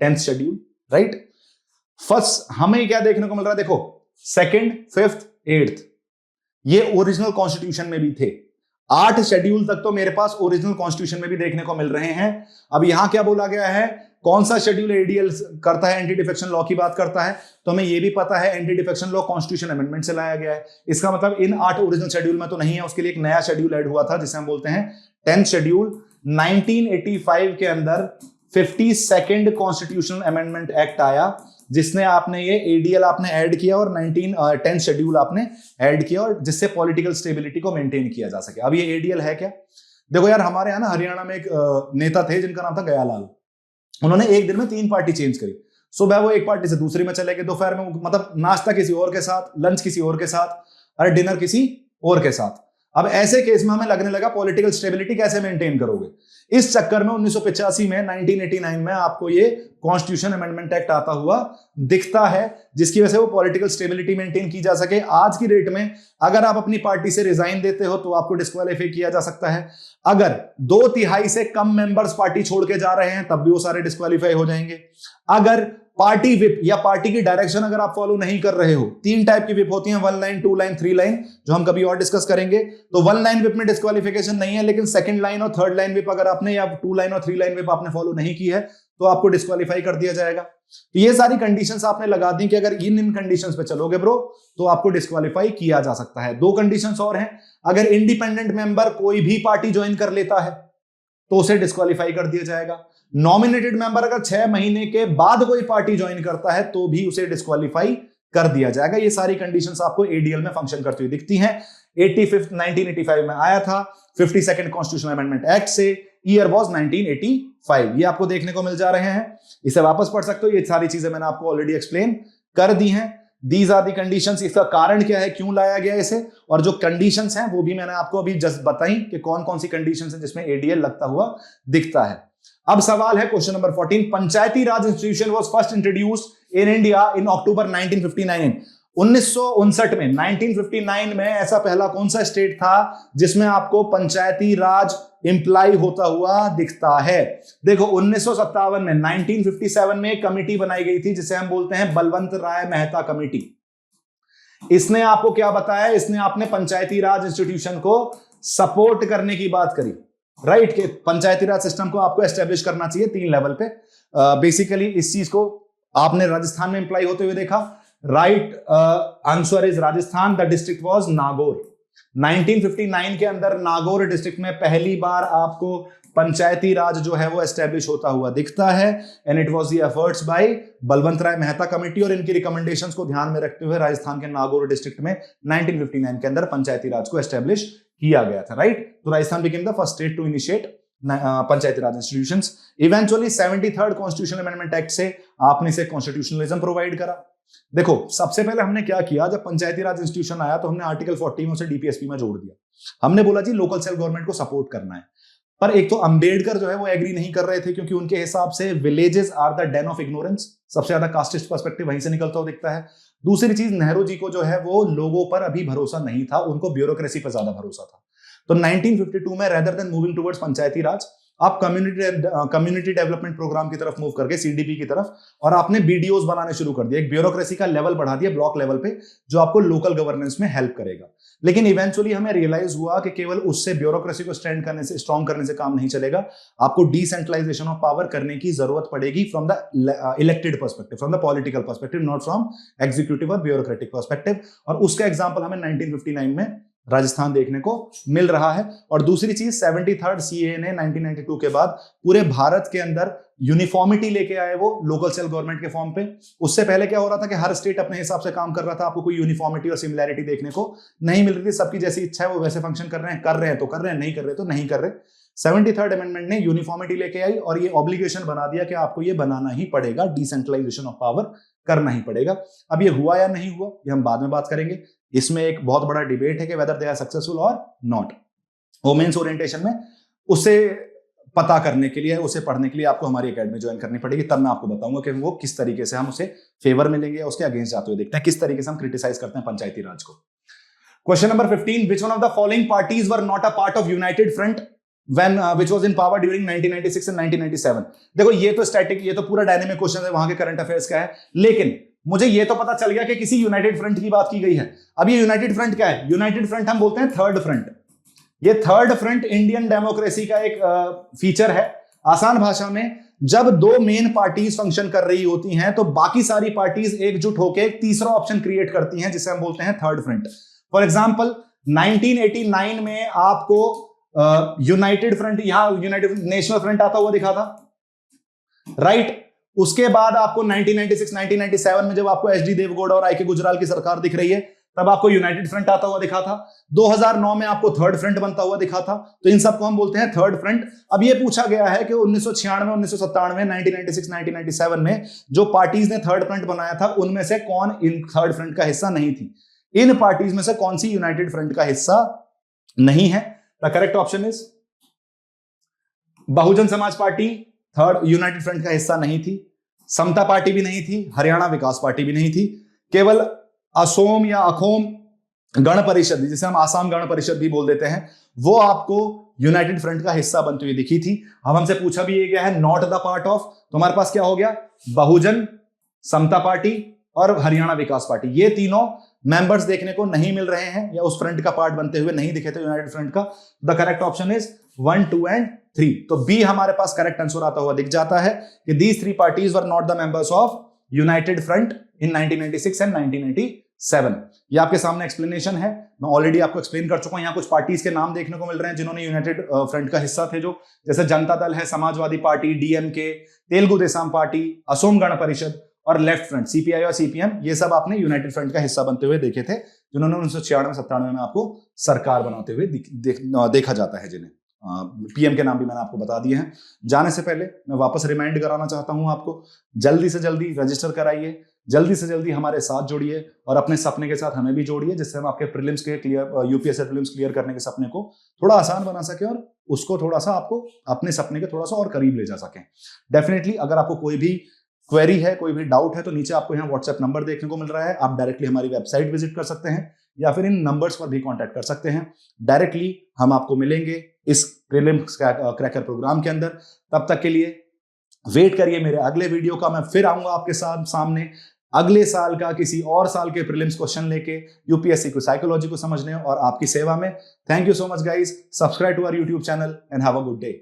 10th शेड्यूल, राइट। फर्स्ट हमें क्या देखने को मिल रहा है? देखो 2nd, 5th, 8th ये ओरिजिनल कॉन्स्टिट्यूशन में भी थे। 8 शेड्यूल तक तो मेरे पास ओरिजिनल कॉन्स्टिट्यूशन में भी देखने को मिल रहे हैं। अब यहां क्या बोला गया है? कौन सा शेड्यूल एडीएल करता है, एंटी डिफेक्शन लॉ की बात करता है? तो हमें यह भी पता है anti defection law constitution amendment से लाया गया है। इसका मतलब इन 8 ओरिजिनल शेड्यूल में तो नहीं है, उसके लिए एक नया शेड्यूल ऐड हुआ था जिसे हम बोलते हैं 10th शेड्यूल। 1985 के अंदर 52nd कॉन्स्टिट्यूशनल अमेंडमेंट एक्ट आया, जिसने आपने ये एडीएल आपने ऐड किया और 10th शेड्यूल आपने ऐड किया, और जिससे पॉलिटिकल स्टेबिलिटी को मेंटेन किया जा सके। अब ये एडीएल है क्या? देखो यार, हमारे यहाँ ना हरियाणा में एक नेता थे जिनका नाम था गयालाल। उन्होंने एक दिन में 3 पार्टी चेंज करी। सुबह वो एक पार्टी से दूसरी में चले गए, दोपहर में मतलब नाश्ता किसी और के साथ, लंच किसी और के साथ, और डिनर किसी और के साथ। अब ऐसे केस में हमें लगने लगा पॉलिटिकल स्टेबिलिटी कैसे मेंटेन करोगे। इस चक्कर में 1985 में 1989 में आपको ये कॉन्स्टिट्यूशन अमेंडमेंट एक्ट आता हुआ दिखता है, जिसकी वजह से वो पॉलिटिकल स्टेबिलिटी मेंटेन की जा सके। आज की डेट में अगर आप अपनी पार्टी से रिजाइन देते हो तो आपको डिस्क्वालीफाई किया जा सकता है। अगर 2/3 से कम मेंबर्स पार्टी छोड़ के जा रहे हैं तब भी वो सारे डिस्क्वालीफाई हो जाएंगे। अगर पार्टी विप या पार्टी की डायरेक्शन अगर आप फॉलो नहीं कर रहे हो, 3 टाइप की विप होती हैं, 1 लाइन, 2 लाइन, 3 लाइन, जो हम कभी और डिस्कस करेंगे। तो 1 लाइन विप में डिस्क्वालिफिकेशन नहीं है, लेकिन 2nd लाइन और 3rd लाइन विप अगर आपने, या 2 लाइन और 3 लाइन विप आपने फॉलो नहीं की है तो आपको डिस्क्वालीफाई कर दिया जाएगा। तो ये सारी कंडीशंस आपने लगा दी कि अगर इन कंडीशंस पे चलोगे ब्रो तो आपको डिस्क्वालीफाई किया जा सकता है। 2 कंडीशंस और हैं, अगर इंडिपेंडेंट मेंबर कोई भी पार्टी ज्वाइन कर लेता है तो उसे डिस्क्वालीफाई कर दिया जाएगा। नॉमिनेटेड मेंबर अगर 6 महीने के बाद कोई पार्टी ज्वाइन करता है तो भी उसे डिस्क्वालीफाई कर दिया जाएगा। ये सारी कंडीशंस आपको एडीएल में फंक्शन करती हुई दिखती हैं। 1985 में आया था 52nd कॉन्स्टिट्यूशनल अमेंडमेंट एक्ट से, ईयर वाज 1985। ये आपको देखने को मिल जा रहे हैं, इसे वापस पढ़ सकते हो। ये सारी चीजें मैंने आपको ऑलरेडी एक्सप्लेन कर दी हैं। दीज आर दी कंडीशंस, इसका कारण क्या है, क्यों लाया गया इसे, और जो कंडीशंस हैं वो भी मैंने आपको अभी जस्ट बताई कि कौन कौन सी कंडीशंस हैं जिसमें एडीएल लगता हुआ दिखता है। अब सवाल है question number 14, Panchayati Raj institution was first introduced in India in October 1959। 1959 में 1959 में ऐसा पहला कौन सा स्टेट था जिसमें आपको पंचायती राज इंप्लाई होता हुआ दिखता है? देखो 1957 में 1957 में एक कमेटी बनाई गई थी जिसे हम बोलते हैं बलवंत राय मेहता कमेटी। इसने आपको क्या बताया? इसने आपने पंचायती राज इंस्टीट्यूशन को सपोर्ट करने की बात करी, राइट, कि पंचायती राज सिस्टम को आपको एस्टेब्लिश करना चाहिए 3 लेवल पे। बेसिकली इस चीज को आपने राजस्थान में इंप्लाई होते हुए देखा, right answer is Rajasthan. The district was Nagaur. 1959 के अंदर नागौर डिस्ट्रिक्ट में पहली बार आपको पंचायती राज जो है वो एस्टेब्लिश होता हुआ दिखता है, and it was the efforts by Balwant Rai Mehta committee, और इनकी रिकमेंडेशंस को ध्यान में रखते हुए राजस्थान के नागौर डिस्ट्रिक्ट में 1959 के अंदर पंचायती राज को एस्टेब्लिश किया गया था, राइट। तो Rajasthan became the first state to initiate Panchayati Raj institutions. Eventually 73rd constitutional amendment act से आपने इसे कॉन्स्टिट्यूशनलिज्म प्रोवाइड करा। देखो, सबसे पहले हमने क्या किया, जब पंचायती राज इंस्टीट्यूशन आया तो हमने आर्टिकल 40 में उसे डीपीएसपी में जोड़ दिया। हमने बोला जी लोकल सेल्फ गवर्नमेंट को सपोर्ट करना है, पर एक तो अंबेडकर जो है वो एग्री नहीं कर रहे थे, क्योंकि उनके हिसाब से villages are the den of ignorance. सबसे ज्यादा कास्टिस्ट पर्सपेक्टिव वहीं से निकलता हुआ दिखता है। दूसरी चीज, नेहरू जी को जो है वो लोगों पर अभी भरोसा नहीं था, उनको ब्यूरोक्रेसी पर ज्यादा भरोसा था। तो 1952 में रेदर देन मूविंग टुवर्ड्स पंचायती राज, आप कम्युनिटी डेवलपमेंट प्रोग्राम की तरफ मूव करके सीडीपी की तरफ, और आपने बीडीओज बनाने शुरू कर दिया, एक ब्यूरोक्रेसी का लेवल बढ़ा दिया ब्लॉक लेवल पे, जो आपको लोकल गवर्नेंस में हेल्प करेगा। लेकिन इवेंचुअली हमें रियलाइज हुआ कि केवल उससे ब्यूरोक्रेसी को स्ट्रॉन्ग करने से काम नहीं चलेगा, आपको डिसेंट्रलाइजेशन ऑफ पावर करने की जरूरत पड़ेगी from the elected perspective, from the political perspective, not from executive और ब्यूरोक्रेटिक पर्सपेक्टिव। और उसका एग्जाम्पल हमें 1959 में राजस्थान देखने को मिल रहा है। और दूसरी चीज, 73rd सीए ने 1992 के बाद पूरे भारत के अंदर यूनिफॉर्मिटी लेके आए वो लोकल सेल्फ गवर्नमेंट के फॉर्म पे। उससे पहले क्या हो रहा था कि हर स्टेट अपने हिसाब से काम कर रहा था, आपको कोई यूनिफॉर्मिटी और सिमिलैरिटी देखने को नहीं मिल रही थी। सबकी जैसी इच्छा है वो वैसे फंक्शन कर रहे हैं तो कर रहे हैं, नहीं कर रहे तो नहीं कर रहे। 73rd अमेंडमेंट ने यूनिफॉर्मिटी लेके आई और ये ऑब्लिगेशन बना दिया कि आपको ये बनाना ही पड़ेगा, डिसेंट्रलाइजेशन ऑफ पावर करना ही पड़ेगा। अब ये हुआ या नहीं हुआ ये हम बाद में बात करेंगे। इसमें एक बहुत बड़ा डिबेट है कि वेदर दे आर सक्सेसफुल और नॉट। वुमेन्स ओरिएंटेशन में उसे पता करने के लिए, उसे पढ़ने के लिए आपको हमारी एकेडमी ज्वाइन करनी पड़ेगी, तब मैं आपको बताऊंगा कि वो किस तरीके से हम उसे फेवर मिलेंगे, उसके अगेंस्ट जाते हुए देखते हैं, किस तरीके से हम क्रिटिसाइज करते हैं पंचायती राज को। Question number 15, which one of the following parties were not a part of United front when which was in power during 1996 and 1997। देखो ये तो स्टैटिक, ये तो पूरा डायनेमिक क्वेश्चन है, वहां के करंट अफेयर्स का है, लेकिन मुझे ये तो पता चल गया कि किसी यूनाइटेड फ्रंट की बात की गई है। अब ये यूनाइटेड फ्रंट क्या है? यूनाइटेड फ्रंट हम बोलते हैं थर्ड फ्रंट। ये थर्ड फ्रंट इंडियन डेमोक्रेसी का एक फीचर है। आसान भाषा में, जब दो मेन पार्टीज फंक्शन कर रही होती हैं तो बाकी सारी पार्टीज एकजुट होकर एक तीसरा ऑप्शन क्रिएट करती हैं, जिसे हम बोलते हैं थर्ड फ्रंट। फॉर एग्जाम्पल 1989 में आपको यूनाइटेड फ्रंट, यहां यूनाइटेड नेशनल फ्रंट आता हुआ दिखा था, राइट। उसके बाद आपको 1996 1997 में जब आपको एचडी देवगौड़ा और आईके गुजराल की सरकार दिख रही है, तब आपको यूनाइटेड फ्रंट आता हुआ दिखा था। 2009 में आपको थर्ड फ्रंट बनता हुआ दिखा था। तो इन सबको हम बोलते हैं थर्ड फ्रंट। अब ये पूछा गया है कि 1996, 1997, 1996, 1997 में जो पार्टीज ने थर्ड फ्रंट बनाया था, उनमें से कौन इन थर्ड फ्रंट का हिस्सा नहीं थी? इन पार्टीज में से कौन सी यूनाइटेड फ्रंट का हिस्सा नहीं है? The correct option is Bahujan Samaj party third United front का हिस्सा नहीं थी, समता पार्टी भी नहीं थी, हरियाणा विकास पार्टी भी नहीं थी। केवल असोम या अखोम गण परिषद, जिसे हम आसाम गण परिषद भी बोल देते हैं, वो आपको यूनाइटेड फ्रंट का हिस्सा बनती हुई दिखी थी। अब हमसे पूछा भी ये गया है नॉट द पार्ट ऑफ, तुम्हारे पास क्या हो गया? बहुजन, समता पार्टी और हरियाणा विकास पार्टी। ये तीनों मेंबर्स देखने को नहीं मिल रहे हैं या उस फ्रंट का पार्ट बनते हुए नहीं दिखे थे यूनाइटेड फ्रंट का। The correct option is 1, 2 and 3। तो बी हमारे पास करेक्ट आंसर आता हुआ दिख जाता है कि these three parties were not the members of United front in 1996 and 1997। ये आपके सामने एक्सप्लेनेशन है, मैं ऑलरेडी आपको एक्सप्लेन कर चुका हूं। यहाँ कुछ पार्टीज के नाम देखने को मिल रहे हैं जिन्होंने यूनाइटेड फ्रंट का हिस्सा थे, जो जैसे जनता दल है, Samajwadi party, DMK, Telugu Desam party, Asom Gana Parishad और लेफ्ट फ्रंट सीपीआई और सीपीएम। ये सब आपने यूनाइटेड फ्रंट का हिस्सा बनते हुए देखे थे, जिन्होंने 1996-97 में आपको सरकार बनाते हुए देखा जाता है, जिन्हें पीएम के नाम भी मैंने आपको बता दिए हैं। जाने से पहले मैं वापस रिमाइंड कराना चाहता हूं आपको, जल्दी से जल्दी रजिस्टर कराइए, जल्दी से जल्दी हमारे साथ जुड़िए और अपने सपने के साथ हमें भी जोड़िए, जिससे हम आपके प्रीलिम्स के यूपीएससी प्रीलिम्स क्लियर करने के सपने को थोड़ा आसान बना सके और उसको थोड़ा सा आपको अपने सपने के थोड़ा सा और करीब ले जा सकें। डेफिनेटली अगर आपको कोई भी क्वेरी है, कोई भी डाउट है, तो नीचे आपको यहाँ व्हाट्सएप नंबर देखने को मिल रहा है, आप डायरेक्टली हमारी वेबसाइट विजिट कर सकते हैं या फिर इन नंबर्स पर भी कांटेक्ट कर सकते हैं। डायरेक्टली हम आपको मिलेंगे इस प्रीलिम्स क्रैकर प्रोग्राम के अंदर। तब तक के लिए वेट करिए मेरे अगले वीडियो का। मैं फिर आऊंगा आपके साथ सामने अगले साल का किसी और साल के प्रीलिम्स क्वेश्चन लेके, यूपीएससी को साइकोलॉजी को समझने और आपकी सेवा में। Thank you so much guys. Subscribe to our YouTube channel and have a good day.